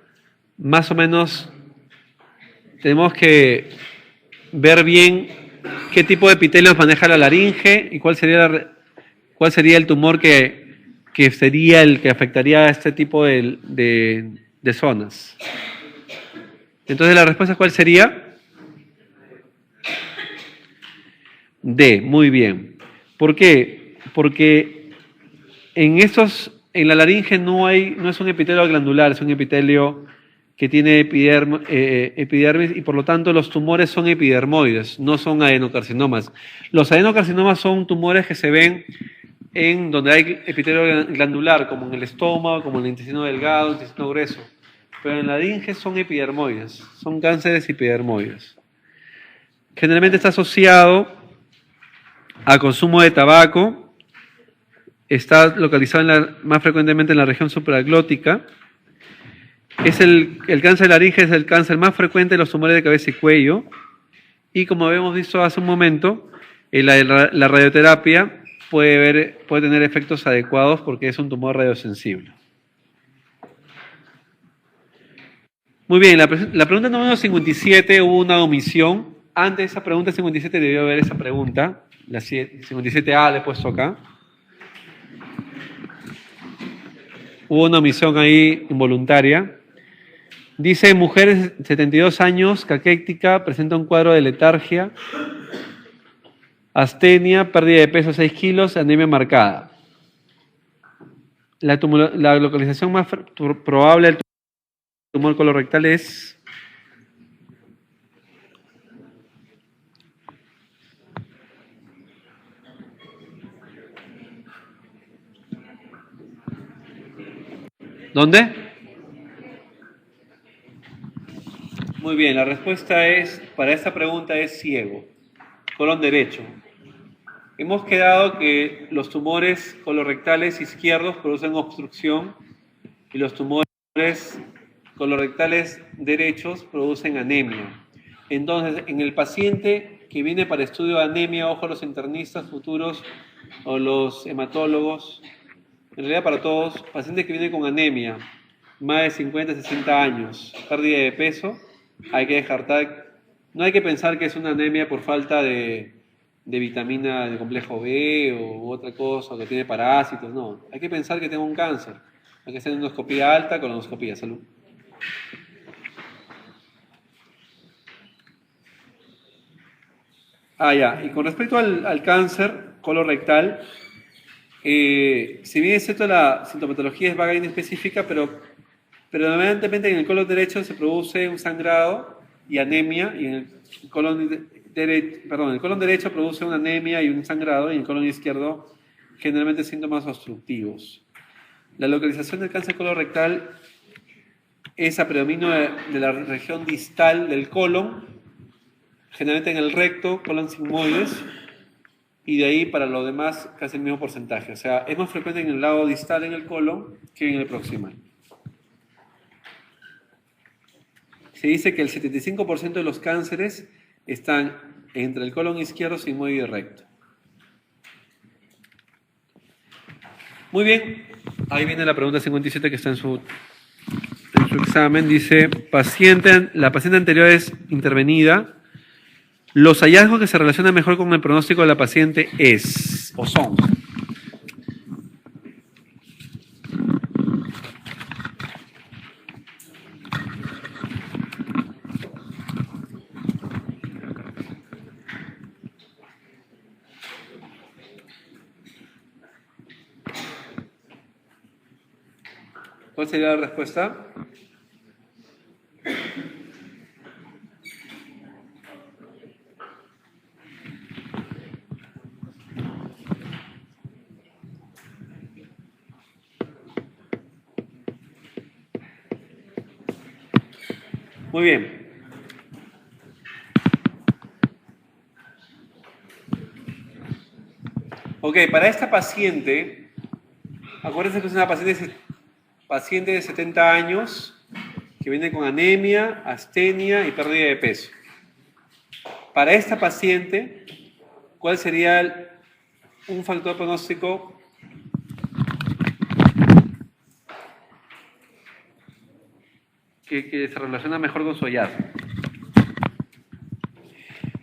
más o menos tenemos que ver bien qué tipo de epitelios maneja la laringe y cuál sería el tumor que sería el que afectaría a este tipo de zonas. Entonces, ¿la respuesta cuál sería? D, muy bien. ¿Por qué? Porque en la laringe no es un epitelio glandular, es un epitelio que tiene epidermis y por lo tanto los tumores son epidermoides, no son adenocarcinomas. Los adenocarcinomas son tumores que se ven en donde hay epitelio glandular, como en el estómago, como en el intestino delgado, el intestino grueso. Pero en la laringe son epidermoides, son cánceres epidermoides. Generalmente está asociado a consumo de tabaco, está localizado más frecuentemente en la región supraglótica. El cáncer de laringe es el cáncer más frecuente de los tumores de cabeza y cuello. Y como habíamos visto hace un momento, la radioterapia puede tener efectos adecuados porque es un tumor radiosensible. Muy bien, la pregunta número 57 hubo una omisión. Antes de esa pregunta 57 debió haber esa pregunta. La 57A le he puesto acá. Hubo una omisión ahí involuntaria. Dice, mujer de 72 años, caquéctica, presenta un cuadro de letargia, astenia, pérdida de peso 6 kilos, anemia marcada. La localización más probable del tumor colorectal es... ¿Dónde? Muy Muy bien, la respuesta es, para esta pregunta es ciego, colon derecho. Hemos quedado que los tumores colorectales izquierdos producen obstrucción y los tumores colorectales derechos producen anemia. Entonces, en el paciente que viene para estudio de anemia, ojo, los internistas futuros o los hematólogos, en realidad para todos, pacientes que vienen con anemia, más de 50, 60 años, pérdida de peso, hay que descartar, no hay que pensar que es una anemia por falta de vitamina de complejo B u otra cosa, o que tiene parásitos, no. Hay que pensar que tenga un cáncer. Hay que hacer endoscopía alta, colonoscopía, salud. Ya, y con respecto al cáncer colorectal, si bien es cierto la sintomatología es vaga e inespecífica, pero predominantemente en el colon derecho se produce un sangrado y anemia, y en el colon el colon derecho produce una anemia y un sangrado, y en el colon izquierdo generalmente síntomas obstructivos. La localización del cáncer colorectal es a predominio de la región distal del colon, generalmente en el recto, colon sigmoides, y de ahí para lo demás casi el mismo porcentaje. O sea, es más frecuente en el lado distal en el colon que en el proximal. Se dice que el 75% de los cánceres están entre el colon izquierdo, sigmoide y recto. Muy bien, ahí viene la pregunta 57 que está en su examen. Dice, la paciente anterior es intervenida. Los hallazgos que se relacionan mejor con el pronóstico de la paciente son. ¿Cuál sería la respuesta? Muy bien. Ok, para esta paciente, acuérdense que es una paciente de 70 años que viene con anemia, astenia y pérdida de peso. Para esta paciente, ¿cuál sería un factor pronóstico que se relaciona mejor con su hallazgo?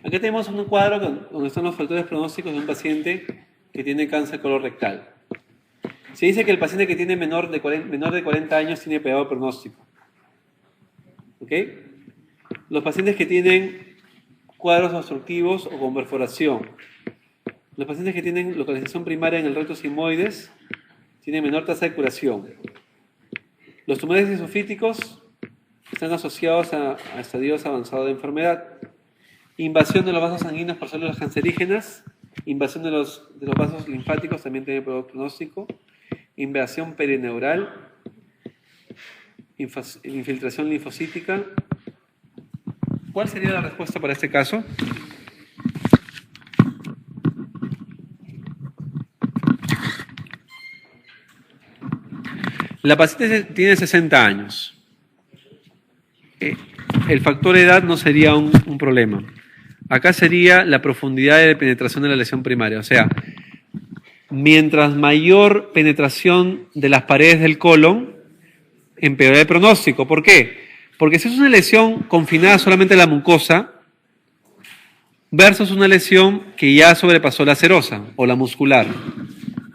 Aquí tenemos un cuadro donde están los factores pronósticos de un paciente que tiene cáncer colorectal. Se dice que el paciente que tiene menor de 40 años tiene peor pronóstico. ¿Ok? Los pacientes que tienen cuadros obstructivos o con perforación. Los pacientes que tienen localización primaria en el recto sigmoides tienen menor tasa de curación. Los tumores esofíticos están asociados a estadios avanzados de enfermedad. Invasión de los vasos sanguíneos por células cancerígenas. Invasión de los vasos linfáticos también tiene peor pronóstico. Invasión perineural. Infiltración linfocítica. ¿Cuál sería la respuesta para este caso? La paciente tiene 60 años. El factor edad no sería un problema. Acá sería la profundidad de penetración de la lesión primaria. O sea, mientras mayor penetración de las paredes del colon, empeora el pronóstico. ¿Por qué? Porque si es una lesión confinada solamente a la mucosa, versus una lesión que ya sobrepasó la serosa o la muscular.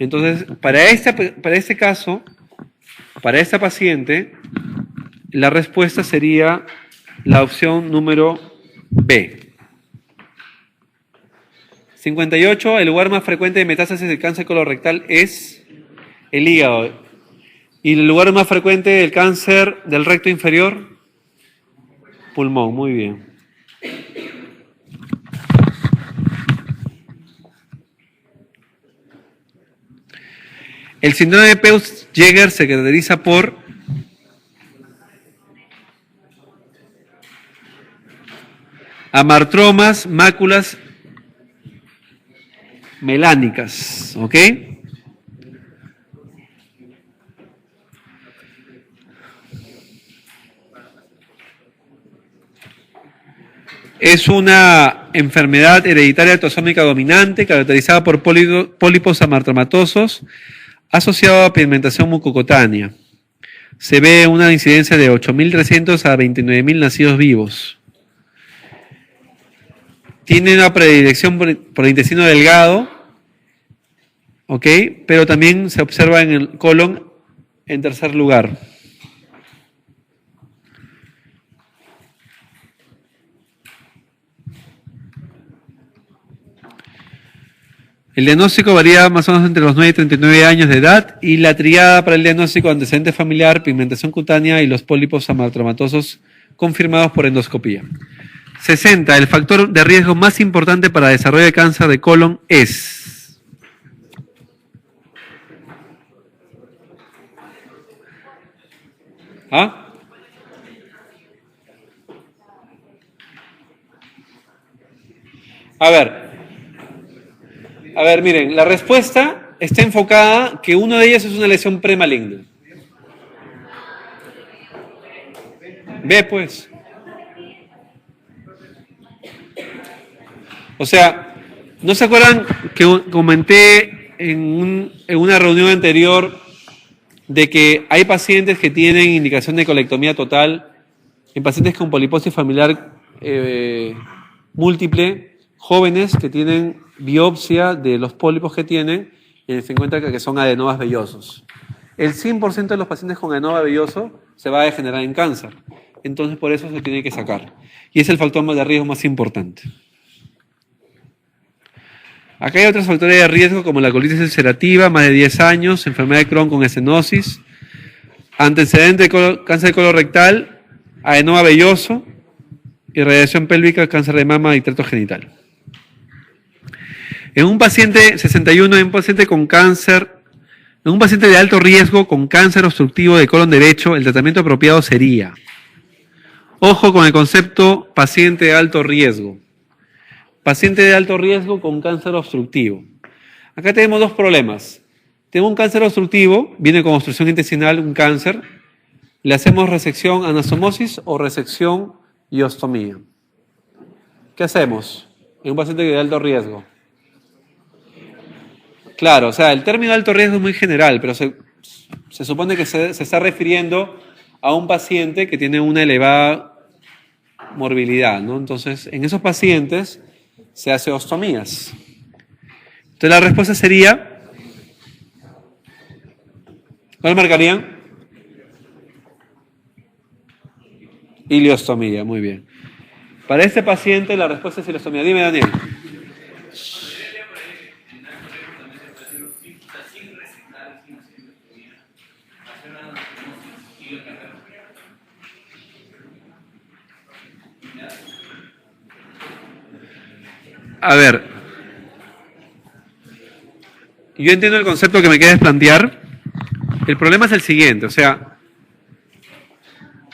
Entonces, para este caso, para esta paciente, la respuesta sería la opción número B. 58, el lugar más frecuente de metástasis del cáncer colorectal es el hígado. ¿Y el lugar más frecuente del cáncer del recto inferior? Pulmón, muy bien. El síndrome de Peutz-Jeghers se caracteriza por amartromas, máculas melánicas, ¿ok? Es una enfermedad hereditaria autosómica dominante caracterizada por pólipos amartomatosos asociados a pigmentación mucocutánea. Se ve una incidencia de 8.300 a 29.000 nacidos vivos. Tiene una predilección por el intestino delgado, ¿ok? Pero también se observa en el colon en tercer lugar. El diagnóstico varía más o menos entre los 9 y 39 años de edad y la triada para el diagnóstico antecedente familiar, pigmentación cutánea y los pólipos amartomatosos confirmados por endoscopía. 60. El factor de riesgo más importante para desarrollo de cáncer de colon es... ¿Ah? A ver, miren, la respuesta está enfocada que uno de ellos es una lesión premaligna. Ve pues. O sea, ¿no se acuerdan que comenté en una reunión anterior de que hay pacientes que tienen indicación de colectomía total en pacientes con poliposis familiar múltiple, jóvenes que tienen biopsia de los pólipos que tienen y se encuentra que son adenomas vellosos? El 100% de los pacientes con adenoma velloso se va a degenerar en cáncer. Entonces, por eso se tiene que sacar. Y es el factor de riesgo más importante. Acá hay otros factores de riesgo como la colitis ulcerativa, más de 10 años, enfermedad de Crohn con estenosis, antecedente de cáncer de colon rectal, adenoma velloso, irradiación pélvica, cáncer de mama y tracto genital. En un paciente 61, en un paciente con cáncer, en un paciente de alto riesgo con cáncer obstructivo de colon derecho, el tratamiento apropiado sería, ojo con el concepto paciente de alto riesgo. Paciente de alto riesgo con cáncer obstructivo. Acá tenemos dos problemas. Tengo un cáncer obstructivo, viene con obstrucción intestinal, un cáncer. Le hacemos resección, anastomosis o resección y ostomía. ¿Qué hacemos en un paciente de alto riesgo? Claro, o sea, el término alto riesgo es muy general, pero se supone que se está refiriendo a un paciente que tiene una elevada morbilidad, ¿no? Entonces, en esos pacientes se hace ostomías. Entonces la respuesta sería, ¿cuál marcarían? Ileostomía, muy bien. Para este paciente la respuesta es ileostomía. Dime, Daniel. A ver, yo entiendo el concepto que me quieres plantear. El problema es el siguiente, o sea,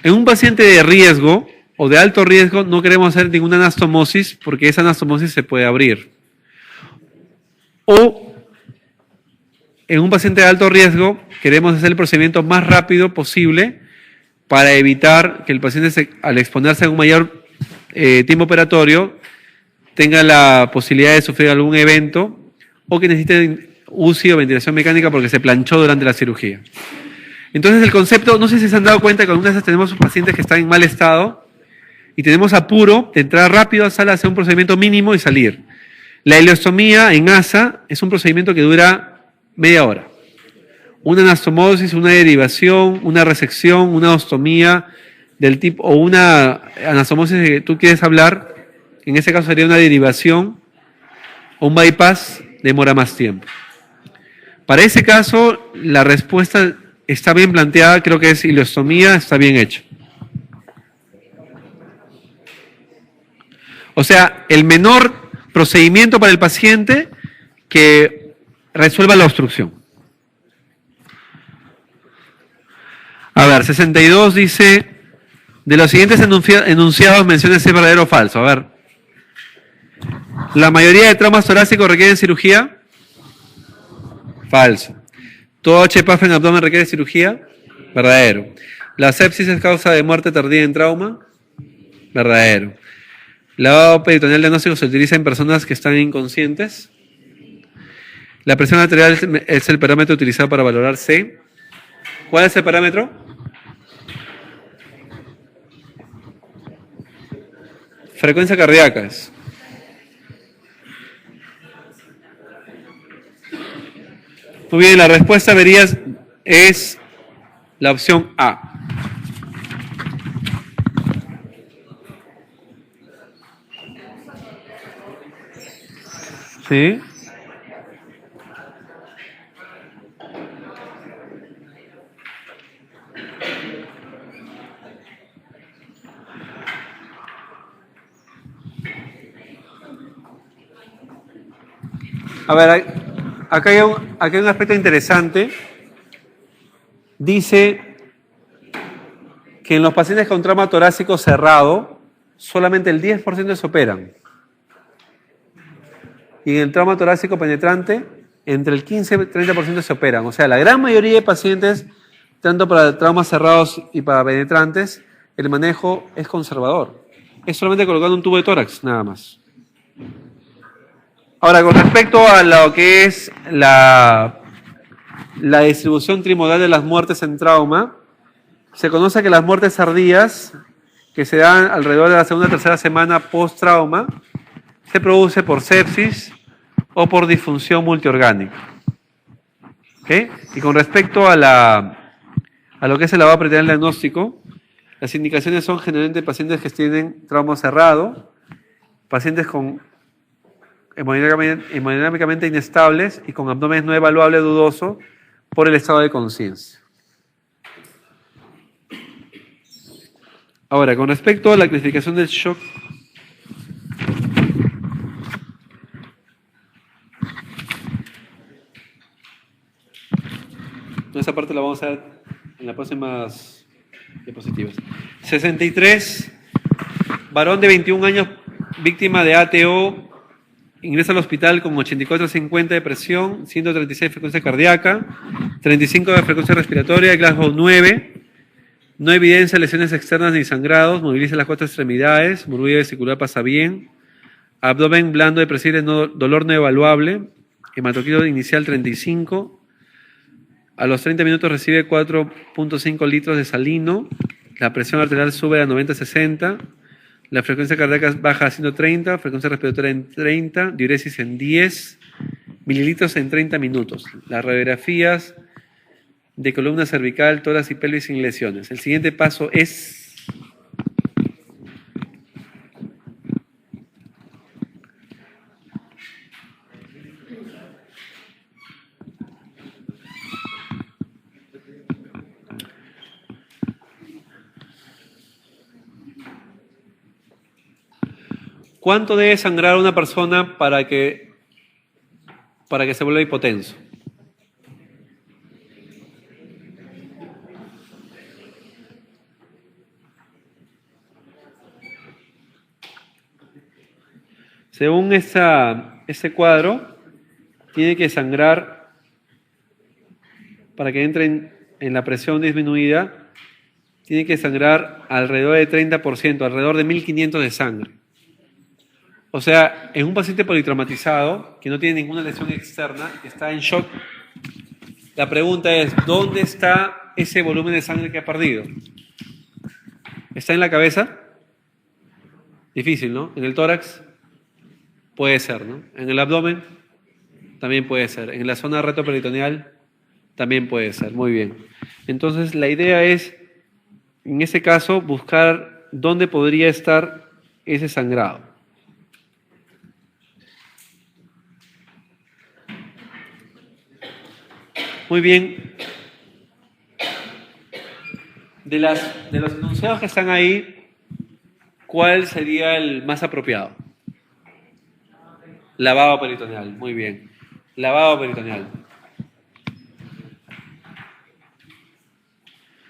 en un paciente de riesgo o de alto riesgo no queremos hacer ninguna anastomosis porque esa anastomosis se puede abrir. O en un paciente de alto riesgo queremos hacer el procedimiento más rápido posible para evitar que el paciente al exponerse a un mayor tiempo operatorio tenga la posibilidad de sufrir algún evento o que necesite UCI o ventilación mecánica porque se planchó durante la cirugía. Entonces el concepto, no sé si se han dado cuenta que algunas veces tenemos pacientes que están en mal estado y tenemos apuro de entrar rápido a sala, hacer un procedimiento mínimo y salir. La ileostomía en ASA es un procedimiento que dura media hora. Una anastomosis, una derivación, una resección, una ostomía del tipo, o una anastomosis que tú quieres hablar, en ese caso sería una derivación o un bypass, demora más tiempo. Para ese caso, la respuesta está bien planteada, creo que es ileostomía, está bien hecho. O sea, el menor procedimiento para el paciente que resuelva la obstrucción. A ver, 62 dice, de los siguientes enunciados menciona si es verdadero o falso. A ver, ¿La mayoría de traumas torácicos requieren cirugía? Falso. ¿Todo HPAF en abdomen requiere cirugía? Verdadero. ¿La sepsis es causa de muerte tardía en trauma? Verdadero. ¿Lavado peritoneal diagnóstico se utiliza en personas que están inconscientes? ¿La presión arterial es el parámetro utilizado para valorar C? ¿Cuál es el parámetro? Frecuencia cardíaca. Muy bien, la respuesta verías es la opción A. ¿Sí? A ver, acá hay un aspecto interesante. Dice que en los pacientes con trauma torácico cerrado, solamente el 10% se operan. Y en el trauma torácico penetrante, entre el 15 y el 30% se operan. O sea, la gran mayoría de pacientes, tanto para traumas cerrados y para penetrantes, el manejo es conservador. Es solamente colocando un tubo de tórax, nada más. Ahora, con respecto a lo que es la distribución trimodal de las muertes en trauma, se conoce que las muertes tardías, que se dan alrededor de la segunda o tercera semana post-trauma, se produce por sepsis o por disfunción multiorgánica. ¿Okay? Y con respecto a lo que es el lavado peritoneal diagnóstico, las indicaciones son generalmente pacientes que tienen trauma cerrado, pacientes con hemodinámicamente inestables y con abdomen no evaluable dudoso por el estado de conciencia. Ahora, con respecto a la clasificación del shock, esa parte la vamos a ver en las próximas diapositivas. 63, varón de 21 años, víctima de ATO, ingresa al hospital con 84/50 de presión, 136 de frecuencia cardíaca, 35 de frecuencia respiratoria, Glasgow 9, no evidencia lesiones externas ni sangrados, moviliza las 4 extremidades, murmullo vesicular pasa bien, abdomen blando de presión, dolor no evaluable, hematocrito inicial 35, a los 30 minutos recibe 4.5 litros de salino, la presión arterial sube a 90/60, la frecuencia cardíaca baja a 130, frecuencia respiratoria en 30, diuresis en 10, mililitros en 30 minutos. Las radiografías de columna cervical, tórax y pelvis sin lesiones. El siguiente paso es... ¿Cuánto debe sangrar una persona para que se vuelva hipotenso? Según ese cuadro, tiene que sangrar, para que entre en la presión disminuida, tiene que sangrar alrededor de 30%, alrededor de 1500 de sangre. O sea, en un paciente politraumatizado, que no tiene ninguna lesión externa, que está en shock, la pregunta es, ¿dónde está ese volumen de sangre que ha perdido? ¿Está en la cabeza? Difícil, ¿no? ¿En el tórax? Puede ser, ¿no? ¿En el abdomen? También puede ser. ¿En la zona retroperitoneal? También puede ser. Muy bien. Entonces, la idea es, en ese caso, buscar dónde podría estar ese sangrado. Muy bien. De los enunciados que están ahí, ¿cuál sería el más apropiado? Lavado peritoneal. Muy bien. Lavado peritoneal.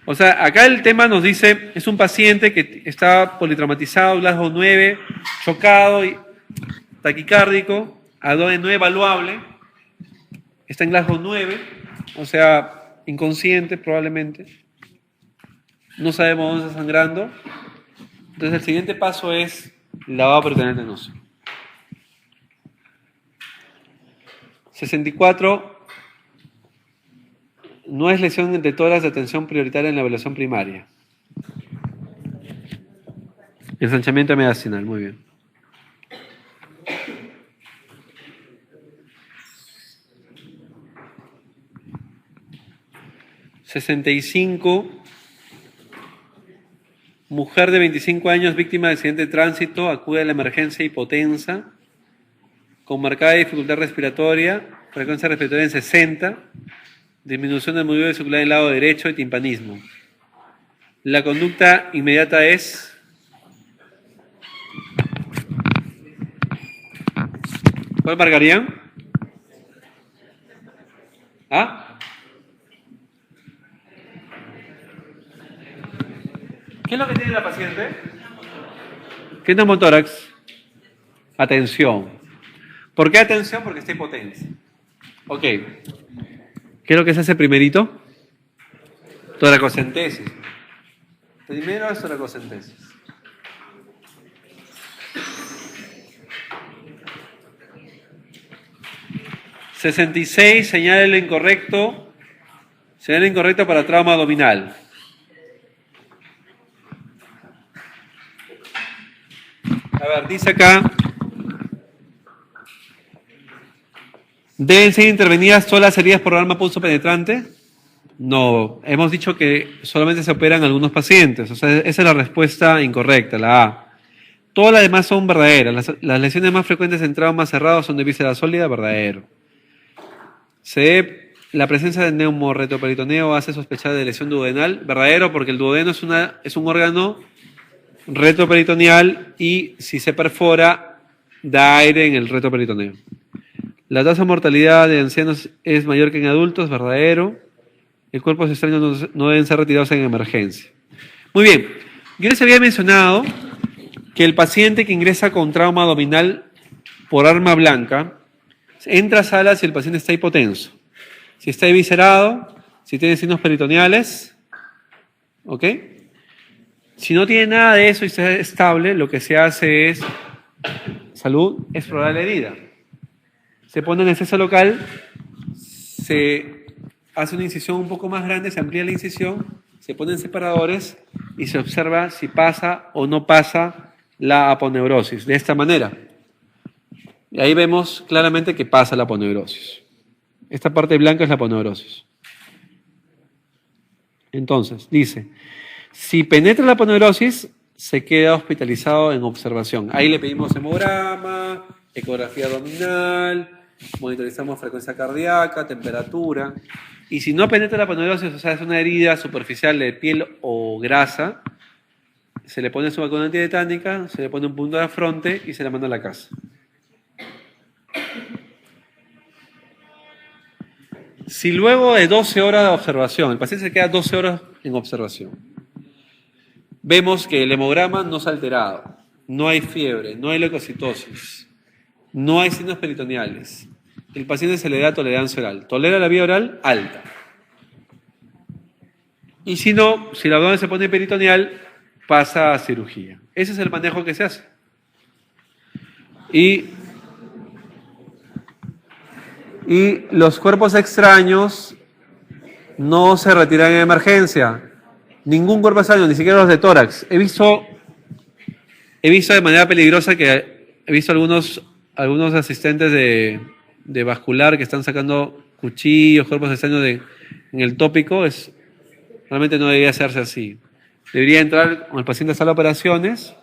O sea, acá el tema nos dice, es un paciente que está politraumatizado, Glasgow 9, chocado, y taquicárdico, abdomen no evaluable, está en Glasgow 9, o sea, inconsciente probablemente. No sabemos dónde está sangrando. Entonces el siguiente paso es lavado peritoneal venoso. 64. No es lesión de tórax de atención prioritaria en la evaluación primaria. Ensanchamiento mediastinal, muy bien. (65) Mujer de 25 años, víctima de accidente de tránsito, acude a la emergencia hipotensa, con marcada dificultad respiratoria, frecuencia respiratoria en 60, disminución del movimiento vesicular del lado derecho y timpanismo. La conducta inmediata es... ¿Cuál marcarían? ¿Ah? ¿Qué es lo que tiene la paciente? ¿Qué neumotórax? Atención. ¿Por qué atención? Porque está hipotensa. Ok. ¿Qué es lo que se hace primerito? Toracocentesis. Primero es toracocentesis. (66) Señala el incorrecto. Señala el incorrecto para trauma abdominal. A ver, dice acá, ¿deben ser intervenidas todas las heridas por arma pulso penetrante? No, hemos dicho que solamente se operan algunos pacientes, o sea, esa es la respuesta incorrecta, la A. Todas las demás son verdaderas, las lesiones más frecuentes en traumas cerrados son de víscera sólida, verdadero. C, la presencia de neumorretroperitoneo hace sospechar de lesión duodenal, verdadero, porque el duodeno es un órgano retroperitoneal y si se perfora da aire en el retroperitoneo. La tasa de mortalidad de ancianos es mayor que en adultos, verdadero. El cuerpo extraño no deben ser retirados en emergencia. Muy bien, yo les había mencionado que el paciente que ingresa con trauma abdominal por arma blanca entra a sala si el paciente está hipotenso, si está eviscerado, si tiene signos peritoneales, ¿ok? Si no tiene nada de eso y está estable, lo que se hace es, salud, explorar la herida. Se pone anestesia local, se hace una incisión un poco más grande, se amplía la incisión, se ponen separadores y se observa si pasa o no pasa la aponeurosis. De esta manera. Y ahí vemos claramente que pasa la aponeurosis. Esta parte blanca es la aponeurosis. Entonces, dice... Si penetra la aponeurosis, se queda hospitalizado en observación. Ahí le pedimos hemograma, ecografía abdominal, monitorizamos frecuencia cardíaca, temperatura. Y si no penetra la aponeurosis, o sea, es una herida superficial de piel o grasa, se le pone su vacuna antietánica, se le pone un punto de fronte y se le manda a la casa. Si luego de 12 horas de observación, el paciente se queda 12 horas en observación, vemos que el hemograma no se ha alterado, no hay fiebre, no hay leucocitosis, no hay signos peritoneales. El paciente se le da tolerancia oral. Tolera la vía oral alta. Y si no, si el abdomen se pone peritoneal, pasa a cirugía. Ese es el manejo que se hace. Y los cuerpos extraños no se retiran en emergencia. Ningún cuerpo extraño, ni siquiera los de tórax. He visto de manera peligrosa que he visto algunos asistentes de vascular que están sacando cuchillos, cuerpos extraños en el tópico. Realmente no debería hacerse así. Debería entrar con el paciente a sala de operaciones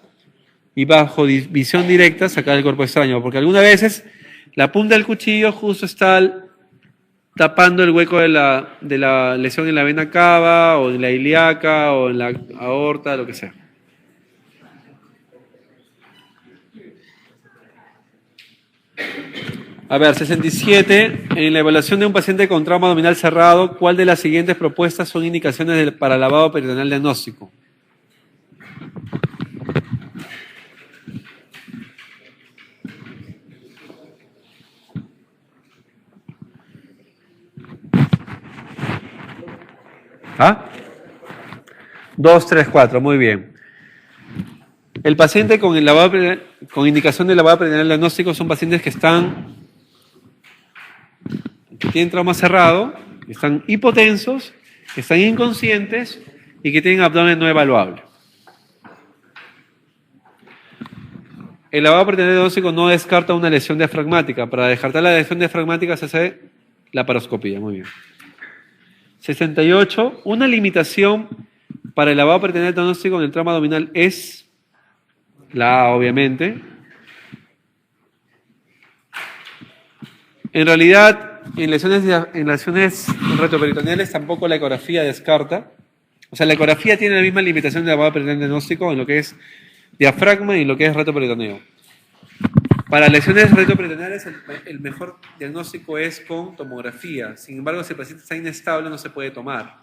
y bajo visión directa sacar el cuerpo extraño, porque algunas veces la punta del cuchillo justo está tapando el hueco de la lesión en la vena cava o en la ilíaca o en la aorta, lo que sea. A ver, 67. En la evaluación de un paciente con trauma abdominal cerrado, ¿cuál de las siguientes propuestas son indicaciones para lavado peritoneal diagnóstico? ¿Ah? 2, 3, 4, muy bien. El paciente con con indicación de lavado peritoneal diagnóstico son pacientes que tienen trauma cerrado, que están hipotensos, que están inconscientes y que tienen abdomen no evaluable. El lavado peritoneal diagnóstico no descarta una lesión diafragmática. Para descartar la lesión diafragmática se hace laparoscopía. Muy bien. 68. Una limitación para el lavado peritoneal diagnóstico en el trauma abdominal es la A, obviamente. En realidad, en lesiones retroperitoneales tampoco la ecografía descarta. O sea, la ecografía tiene la misma limitación del lavado peritoneal diagnóstico en lo que es diafragma y en lo que es retroperitoneo. Para lesiones retroperitoneales, el mejor diagnóstico es con tomografía. Sin embargo, si el paciente está inestable, no se puede tomar.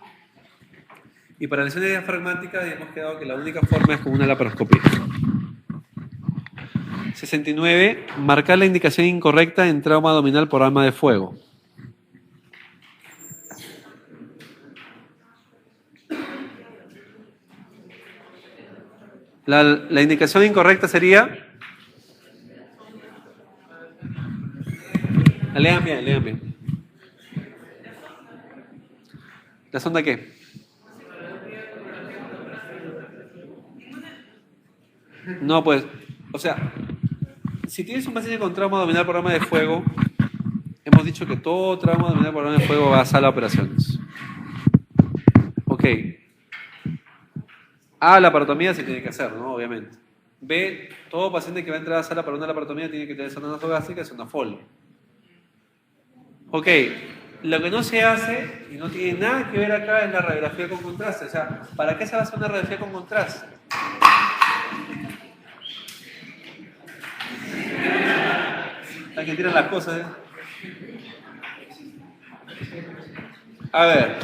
Y para lesiones diafragmáticas, hemos quedado que la única forma es con una laparoscopía. 69. Marcar la indicación incorrecta en trauma abdominal por arma de fuego. La indicación incorrecta sería... Lean bien, lean bien. ¿La sonda qué? No, pues, o sea, si tienes un paciente con trauma abdominal por arma de fuego, hemos dicho que todo trauma abdominal por arma de fuego va a sala de operaciones. Ok. A, la laparotomía se tiene que hacer, ¿no? Obviamente. B, todo paciente que va a entrar a sala para una laparotomía tiene que tener zona nasogástrica, es una FOL. Ok, lo que no se hace, y no tiene nada que ver acá, es la radiografía con contraste. O sea, ¿para qué se va a hacer una radiografía con contraste? Hay que tirar las cosas, ¿eh? A ver.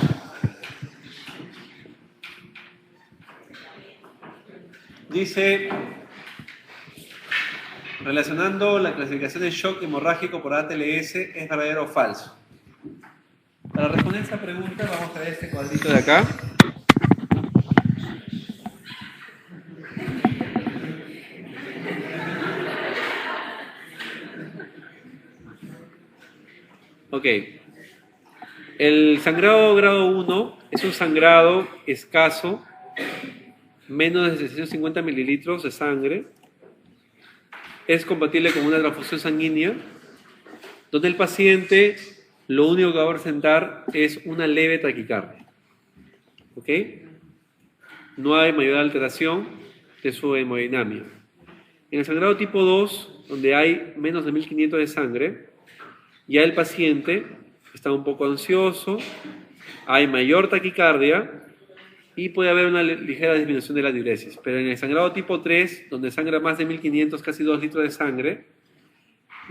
Dice, relacionando la clasificación de shock hemorrágico por ATLS, ¿es verdadero o falso? Para responder esta pregunta vamos a ver este cuadrito de acá. Ok. El sangrado grado 1 es un sangrado escaso, menos de 650 mililitros de sangre. Es compatible con una transfusión sanguínea, donde el paciente lo único que va a presentar es una leve taquicardia. ¿Ok? No hay mayor alteración de su hemodinamia. En el sangrado tipo 2, donde hay menos de 1500 de sangre, ya el paciente está un poco ansioso, hay mayor taquicardia y puede haber una ligera disminución de la diuresis. Pero en el sangrado tipo 3, donde sangra más de 1500, casi 2 litros de sangre,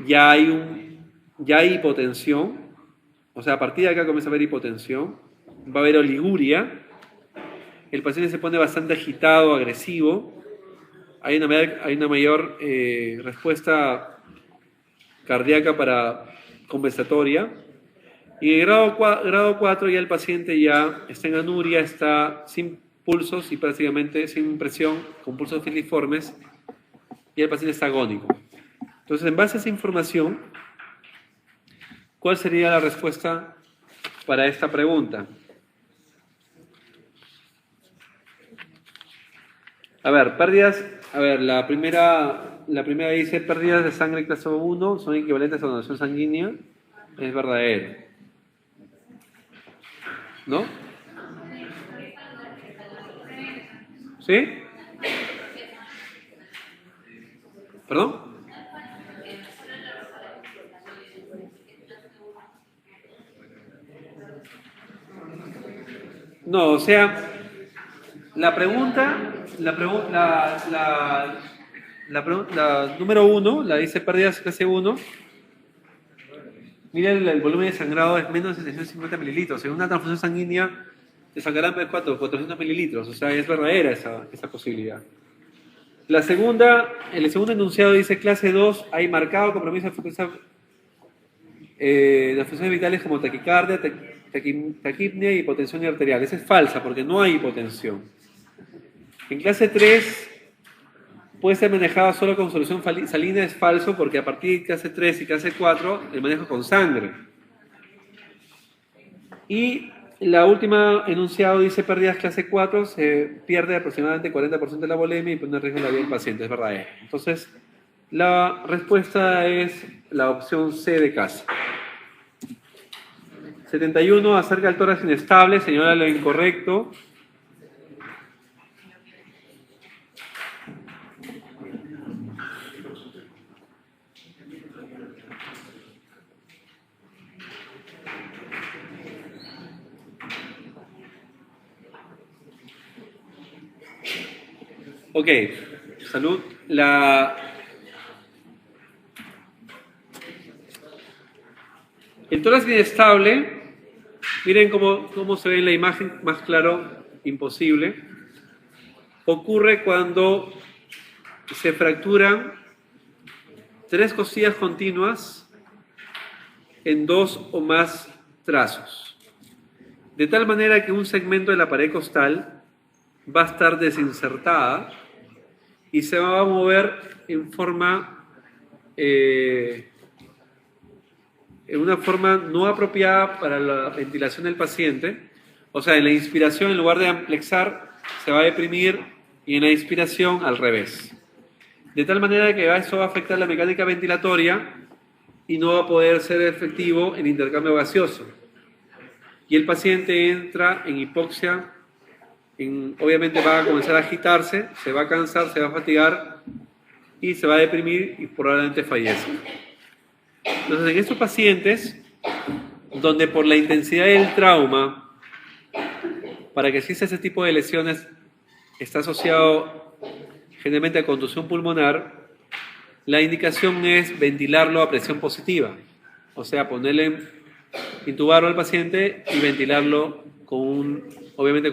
ya hay hipotensión. O sea, a partir de acá comienza a haber hipotensión, va a haber oliguria, el paciente se pone bastante agitado, agresivo, hay una mayor respuesta cardíaca compensatoria, y en grado 4 ya el paciente ya está en anuria, está sin pulsos y prácticamente sin presión, con pulsos filiformes, y el paciente está agónico. Entonces, en base a esa información, ¿cuál sería la respuesta para esta pregunta? A ver, pérdidas. A ver, la primera dice pérdidas de sangre clase 1 son equivalentes a donación sanguínea. Es verdadero. ¿No? ¿Sí? ¿Perdón? No, o sea, la número 1, la dice pérdidas clase 1. Mira, el volumen de sangrado es menos de 650 mililitros. En una transfusión sanguínea te sangrarán 400 mililitros. O sea, es verdadera esa posibilidad. El segundo enunciado dice clase 2, hay marcado compromiso de funciones vitales como taquicardia, taquipnea y hipotensión arterial. Esa es falsa porque no hay hipotensión. En clase 3 puede ser manejada solo con solución salina, es falso porque a partir de clase 3 y clase 4 el manejo con sangre. Y la última enunciado dice pérdidas clase 4, se pierde aproximadamente 40% de la volemia y pone en riesgo la vida del paciente, es verdadero. Entonces, la respuesta es la opción C de casa. 71, acerca del tórax inestable, señala lo incorrecto. Ok, salud. El tórax inestable, miren cómo se ve en la imagen, más claro, imposible. Ocurre cuando se fracturan 3 costillas continuas en 2 o más trazos. De tal manera que un segmento de la pared costal va a estar desinsertada y se va a mover en una forma no apropiada para la ventilación del paciente. O sea, en la inspiración, en lugar de amplexar, se va a deprimir, y en la inspiración, al revés. De tal manera que eso va a afectar la mecánica ventilatoria y no va a poder ser efectivo el intercambio gaseoso. Y el paciente entra en hipoxia, obviamente va a comenzar a agitarse, se va a cansar, se va a fatigar y se va a deprimir y probablemente fallezca. Entonces, en estos pacientes, donde por la intensidad del trauma, para que exista ese tipo de lesiones, está asociado generalmente a contusión pulmonar, la indicación es ventilarlo a presión positiva. O sea, intubarlo al paciente y ventilarlo obviamente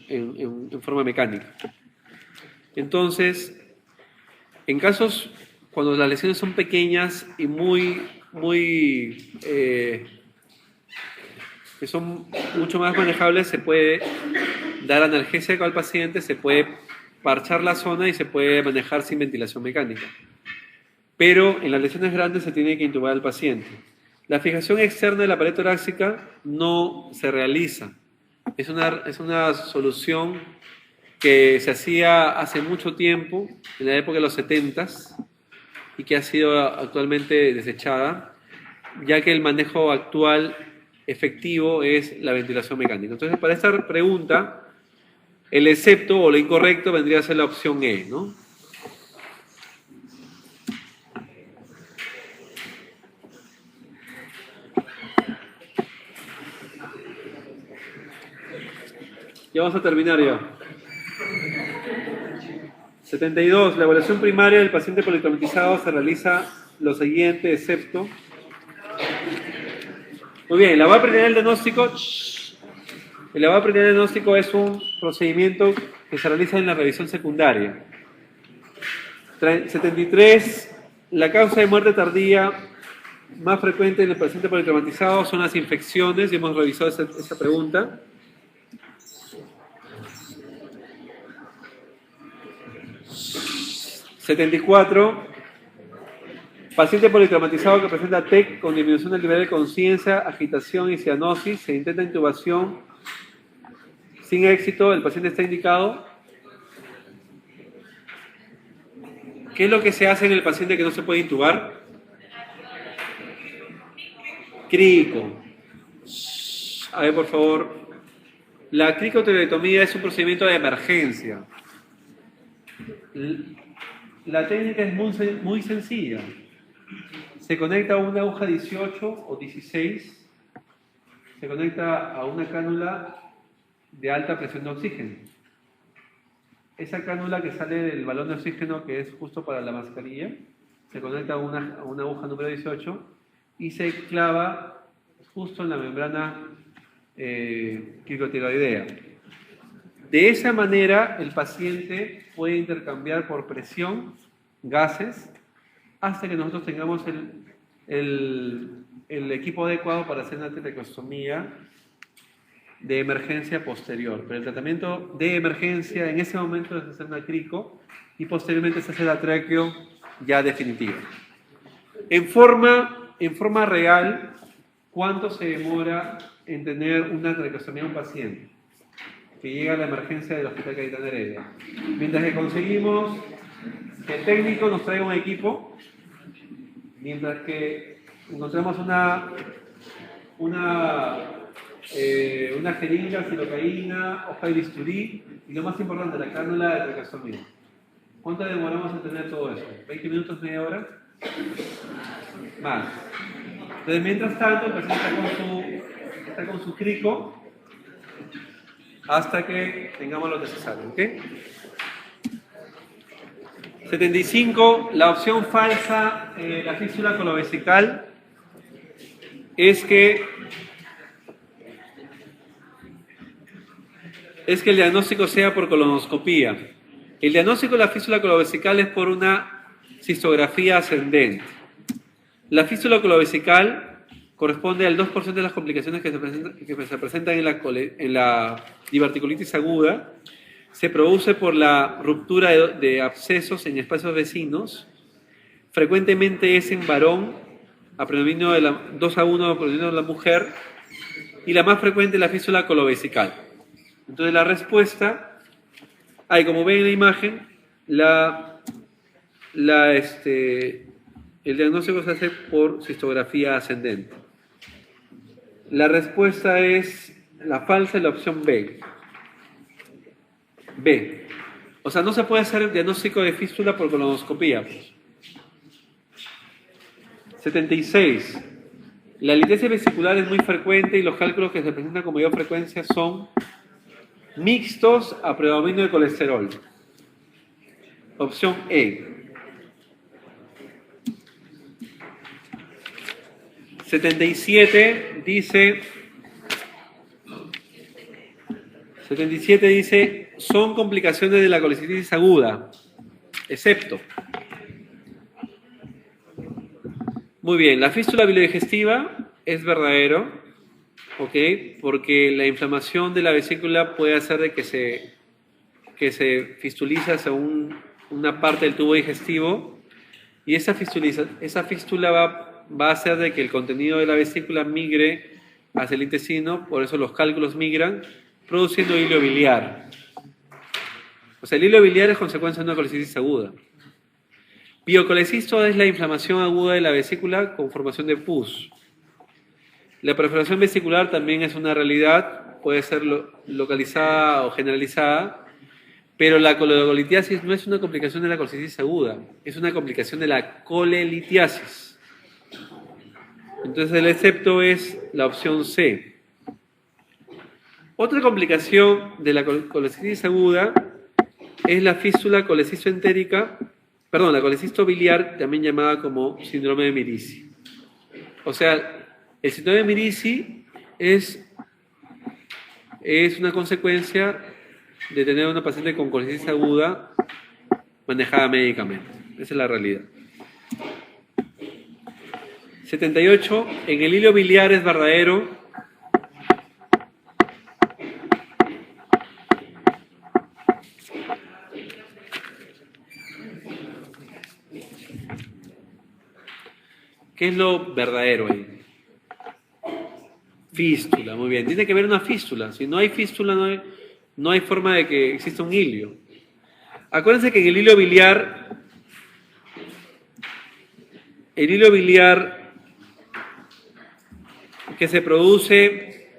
en forma mecánica. Entonces, en casos cuando las lesiones son pequeñas y que son mucho más manejables, se puede dar analgésico al paciente, se puede parchar la zona y se puede manejar sin ventilación mecánica. Pero en las lesiones grandes se tiene que intubar al paciente. La fijación externa de la pared torácica no se realiza. Es una solución que se hacía hace mucho tiempo, en la época de los 70s, y que ha sido actualmente desechada, ya que el manejo actual efectivo es la ventilación mecánica. Entonces, para esta pregunta, el excepto o lo incorrecto vendría a ser la opción E, ¿no? Ya vamos a terminar ya. 72. La evaluación primaria del paciente politraumatizado se realiza lo siguiente, excepto. Muy bien, el lavado peritoneal diagnóstico. El lavado peritoneal diagnóstico es un procedimiento que se realiza en la revisión secundaria. 73. La causa de muerte tardía más frecuente en el paciente politraumatizado son las infecciones, y hemos revisado esta pregunta. 74. Paciente politraumatizado que presenta TEC con disminución del nivel de conciencia, agitación y cianosis. Se intenta intubación sin éxito. El paciente está indicado. ¿Qué es lo que se hace en el paciente que no se puede intubar? Crico. A ver, por favor. La cricotiroidectomía es un procedimiento de emergencia. La técnica es muy sencilla. Se conecta a una aguja 18 o 16, se conecta a una cánula de alta presión de oxígeno. Esa cánula que sale del balón de oxígeno, que es justo para la mascarilla, se conecta a una aguja número 18 y se clava justo en la membrana cricotiroidea. De esa manera, el paciente puede intercambiar por presión gases hasta que nosotros tengamos el equipo adecuado para hacer una traqueostomía de emergencia posterior. Pero el tratamiento de emergencia en ese momento es hacer una crico y posteriormente se hace la traqueo ya definitiva. En forma real, ¿cuánto se demora en tener una traqueostomía de un paciente que llega a la emergencia del Hospital Cayetano Heredia? Mientras que conseguimos que el técnico nos traiga un equipo, mientras que encontramos una jeringa, silocaína, hoja de bisturí y lo más importante, la cánula de traqueostomía. ¿Cuánto demoramos en tener todo eso? ¿20 minutos, media hora? Más. Entonces, mientras tanto, el paciente está con su crico hasta que tengamos lo necesario. ¿Ok? 75. La opción falsa, la fístula colovesical, es que el diagnóstico sea por colonoscopía. El diagnóstico de la fístula colovesical es por una cistografía ascendente. La fístula colovesical corresponde al 2% de las complicaciones que se presentan en la diverticulitis aguda. Se produce por la ruptura de abscesos en espacios vecinos. Frecuentemente es en varón, a predominio de 2-1 a predominio de la mujer, y la más frecuente es la fístula colovesical. Entonces la respuesta, como ven en la imagen, el diagnóstico se hace por cistografía ascendente. La respuesta es la falsa y la opción B. O sea, no se puede hacer el diagnóstico de fístula por colonoscopía. 76. La litiasis vesicular es muy frecuente y los cálculos que se presentan con mayor frecuencia son mixtos a predominio de colesterol. Opción E. 77 dice, son complicaciones de la colecitis aguda, excepto. Muy bien, la fístula biliodigestiva es verdadero, ¿ok? Porque la inflamación de la vesícula puede hacer de que se fistuliza hacia una parte del tubo digestivo y esa fístula va a hacer de que el contenido de la vesícula migre hacia el intestino, por eso los cálculos migran, produciendo hilo biliar. O sea, el hilo biliar es consecuencia de una colecitis aguda. Biocolecisto es la inflamación aguda de la vesícula con formación de pus. La perforación vesicular también es una realidad, puede ser localizada o generalizada, pero la colelitiasis no es una complicación de la colecitis aguda, es una complicación de la colelitiasis. Entonces el excepto es la opción C. Otra complicación de la colecitis aguda es la fístula colecistoentérica, la colecisto biliar, también llamada como síndrome de Mirici. O sea, el síndrome de Mirici es una consecuencia de tener una paciente con colecitis aguda manejada médicamente. Esa es la realidad. 78. En el hilo biliar es verdadero. ¿Qué es lo verdadero ahí? Fístula, muy bien. Tiene que haber una fístula. Si no hay fístula, no hay forma de que exista un hilio. Acuérdense que en el hilo biliar que se produce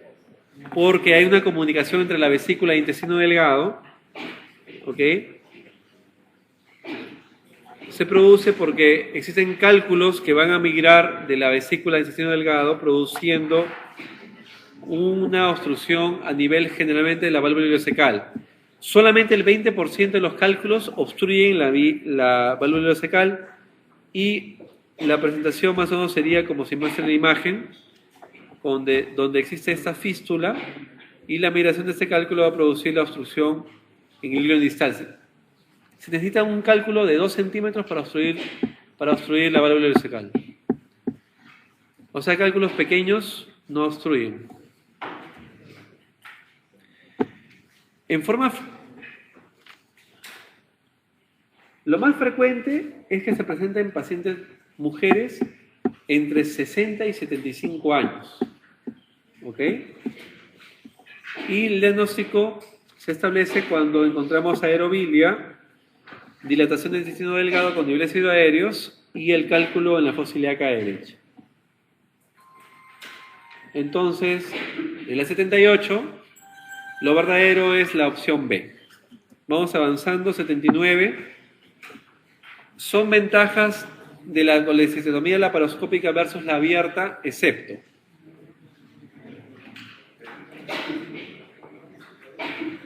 porque hay una comunicación entre la vesícula e intestino delgado, ¿ok? Se produce porque existen cálculos que van a migrar de la vesícula al intestino delgado, produciendo una obstrucción a nivel generalmente de la válvula ileocecal. Solamente el 20% de los cálculos obstruyen la válvula ileocecal y la presentación más o menos sería como se muestra en la imagen, donde existe esta fístula y la migración de este cálculo va a producir la obstrucción en el hilo distal. Se necesita un cálculo de 2 centímetros para obstruir la válvula ileocecal. O sea, cálculos pequeños no obstruyen. En forma... Lo más frecuente es que se presenta en pacientes mujeres entre 60 y 75 años. ¿Ok? Y el diagnóstico se establece cuando encontramos aerobilia, dilatación del intestino delgado con niveles hidroaéreos y el cálculo en la fosa ilíaca derecha. Entonces, en la 78, lo verdadero es la opción B. Vamos avanzando, 79. Son ventajas de la colecistectomía laparoscópica versus la abierta, excepto.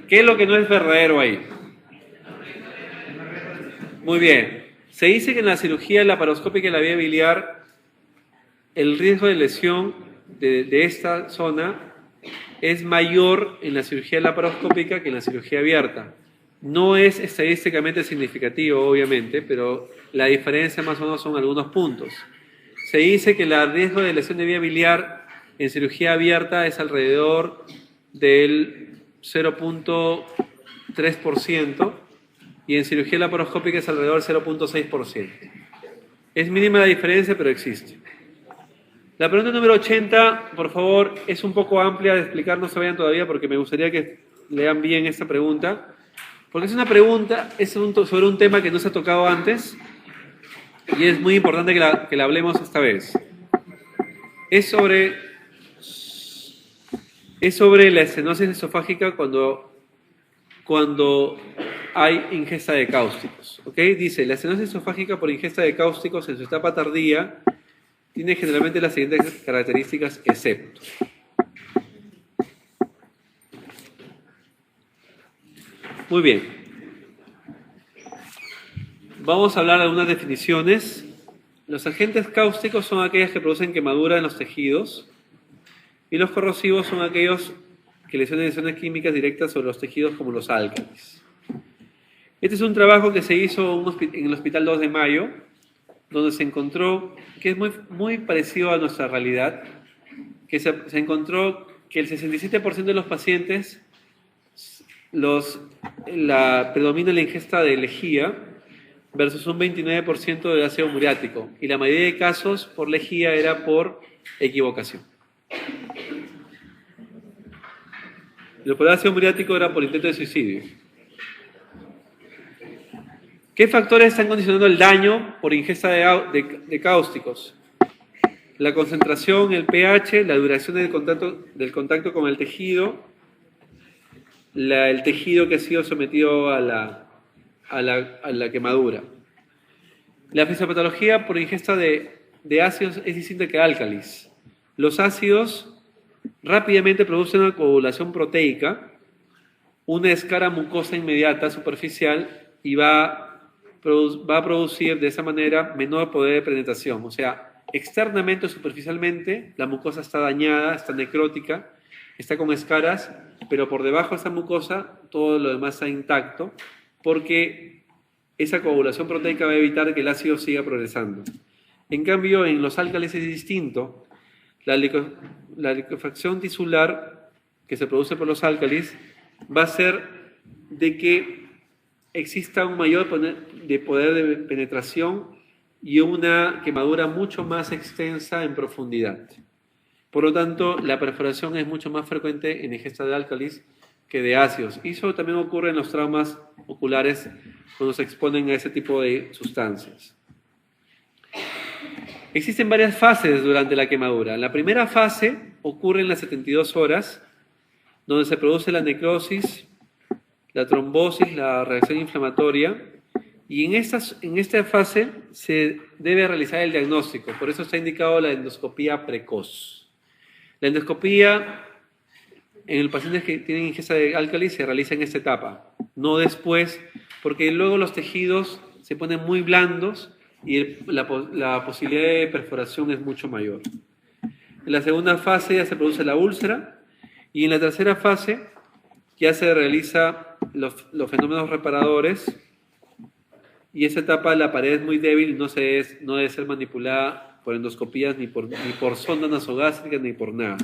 ¿Qué es lo que no es verdadero ahí? Muy bien. Se dice que en la cirugía laparoscópica de la vía biliar el riesgo de lesión de esta zona es mayor en la cirugía laparoscópica que en la cirugía abierta. No es estadísticamente significativo, obviamente, pero la diferencia más o menos son algunos puntos. Se dice que el riesgo de lesión de vía biliar en cirugía abierta es alrededor del 0.3% y en cirugía laparoscópica es alrededor del 0.6%. Es mínima la diferencia, pero existe. La pregunta número 80, por favor, es un poco amplia de explicar, no se vayan todavía porque me gustaría que lean bien esta pregunta, porque es una pregunta, sobre un tema que no se ha tocado antes y es muy importante que la hablemos esta vez. Es sobre la estenosis esofágica cuando hay ingesta de cáusticos. ¿Ok? Dice, la estenosis esofágica por ingesta de cáusticos en su etapa tardía tiene generalmente las siguientes características, excepto. Muy bien. Vamos a hablar de algunas definiciones. Los agentes cáusticos son aquellos que producen quemadura en los tejidos y los corrosivos son aquellos que lesionan lesiones químicas directas sobre los tejidos como los álcalis. Este es un trabajo que se hizo en el Hospital 2 de Mayo, donde se encontró, que es muy parecido a nuestra realidad, que se encontró que el 67% de los pacientes predomina la ingesta de lejía versus un 29% de ácido muriático, y la mayoría de casos por lejía era por equivocación. Lo por ácido muriático era por intento de suicidio. ¿Qué factores están condicionando el daño por ingesta de cáusticos? La concentración, el pH, la duración del contacto con el tejido, el tejido que ha sido sometido a la quemadura. La fisiopatología por ingesta de ácidos es distinta que álcalis. Los ácidos rápidamente producen una coagulación proteica, una escara mucosa inmediata superficial y va a producir de esa manera menor poder de penetración. O sea, externamente o superficialmente la mucosa está dañada, está necrótica, está con escaras, pero por debajo de esa mucosa todo lo demás está intacto porque esa coagulación proteica va a evitar que el ácido siga progresando. En cambio, en los álcalis es distinto. La liquefacción tisular que se produce por los álcalis va a ser de que exista un mayor poder de penetración y una quemadura mucho más extensa en profundidad. Por lo tanto, la perforación es mucho más frecuente en ingesta de álcalis que de ácidos. Y eso también ocurre en los traumas oculares cuando se exponen a ese tipo de sustancias. Existen varias fases durante la quemadura. La primera fase ocurre en las 72 horas, donde se produce la necrosis, la trombosis, la reacción inflamatoria, y en esta fase se debe realizar el diagnóstico. Por eso está indicado la endoscopía precoz. La endoscopía en el paciente que tienen ingesta de álcalis se realiza en esta etapa, no después, porque luego los tejidos se ponen muy blandos y la posibilidad de perforación es mucho mayor. En la segunda fase ya se produce la úlcera y en la tercera fase ya se realiza los fenómenos reparadores y esa etapa la pared es muy débil y no debe ser manipulada por endoscopías ni por sonda nasogástrica ni por nada.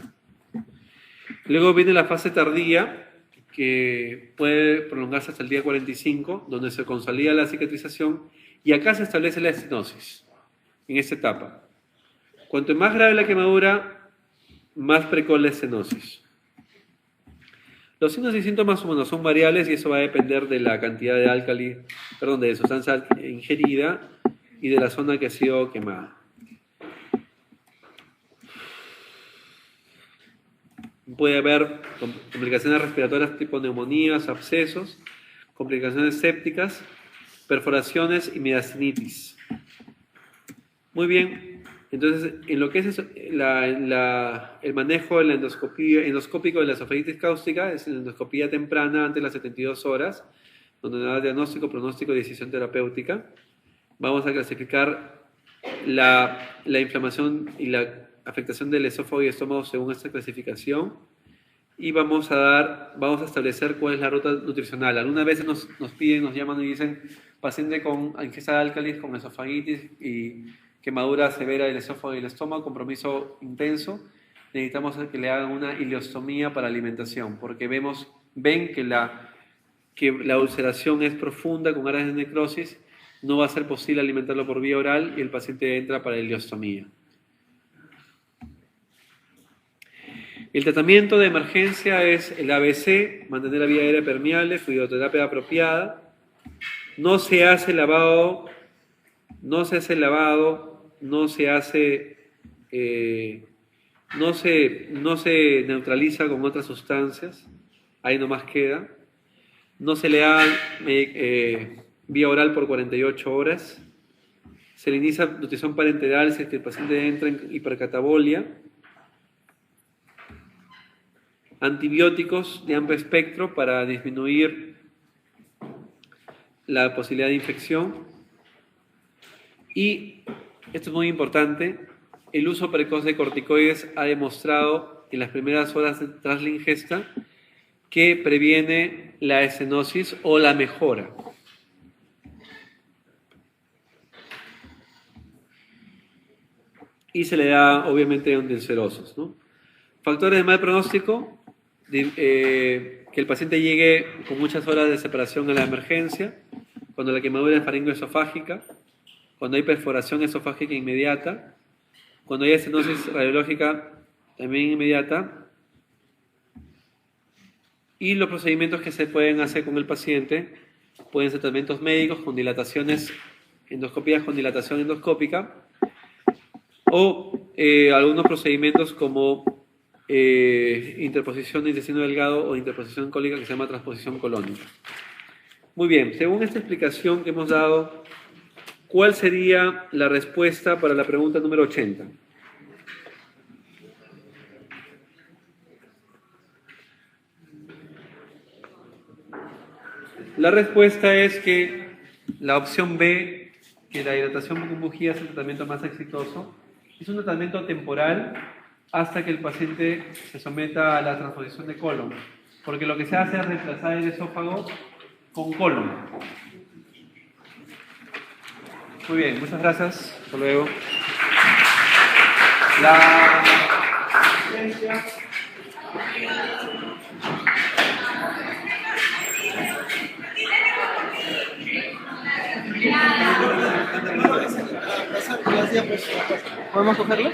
Luego viene la fase tardía, que puede prolongarse hasta el día 45, donde se consolida la cicatrización y acá se establece la estenosis, en esta etapa. Cuanto más grave la quemadura, más precoz la estenosis. Los signos y síntomas humanos son variables y eso va a depender de la cantidad de sustancia ingerida y de la zona que ha sido quemada. Puede haber complicaciones respiratorias tipo neumonías, abscesos, complicaciones sépticas, perforaciones y mediastinitis. Muy bien, entonces en lo que es el manejo de la endoscópico de la esofagitis cáustica es la endoscopía temprana antes de las 72 horas, donde da diagnóstico, pronóstico y decisión terapéutica. Vamos a clasificar la inflamación y la afectación del esófago y estómago según esta clasificación y vamos a establecer cuál es la ruta nutricional. Algunas veces nos piden, nos llaman y dicen paciente con ingesta de álcalis, con esofagitis y quemadura severa del esófago y el estómago, compromiso intenso, necesitamos que le hagan una ileostomía para alimentación porque ven que la ulceración es profunda con áreas de necrosis, no va a ser posible alimentarlo por vía oral y el paciente entra para ileostomía. El tratamiento de emergencia es el ABC, mantener la vía aérea permeable, fluidoterapia apropiada. No se lavado, no se neutraliza con otras sustancias, ahí nomás queda. No se le da vía oral por 48 horas. Se le inicia nutrición parenteral si el paciente entra en hipercatabolia. Antibióticos de amplio espectro para disminuir la posibilidad de infección. Y, esto es muy importante, el uso precoz de corticoides ha demostrado en las primeras horas tras la ingesta que previene la estenosis o la mejora. Y se le da, obviamente, antiulcerosos, ¿no? Factores de mal pronóstico, que el paciente llegue con muchas horas de separación a la emergencia, cuando la quemadura es faringoesofágica, cuando hay perforación esofágica inmediata, cuando hay estenosis radiológica también inmediata, y los procedimientos que se pueden hacer con el paciente pueden ser tratamientos médicos con dilataciones, endoscopías con dilatación endoscópica, o algunos procedimientos como interposición de intestino delgado o interposición cólica que se llama transposición colónica. Muy bien, según esta explicación que hemos dado, ¿cuál sería la respuesta para la pregunta número 80? La respuesta es que la opción B, que la hidratación con bujía es el tratamiento más exitoso, es un tratamiento temporal hasta que el paciente se someta a la transposición de colon, porque lo que se hace es reemplazar el esófago con colon. Muy bien, muchas gracias. Hasta luego. La asistencia. ¿Podemos cogerlo?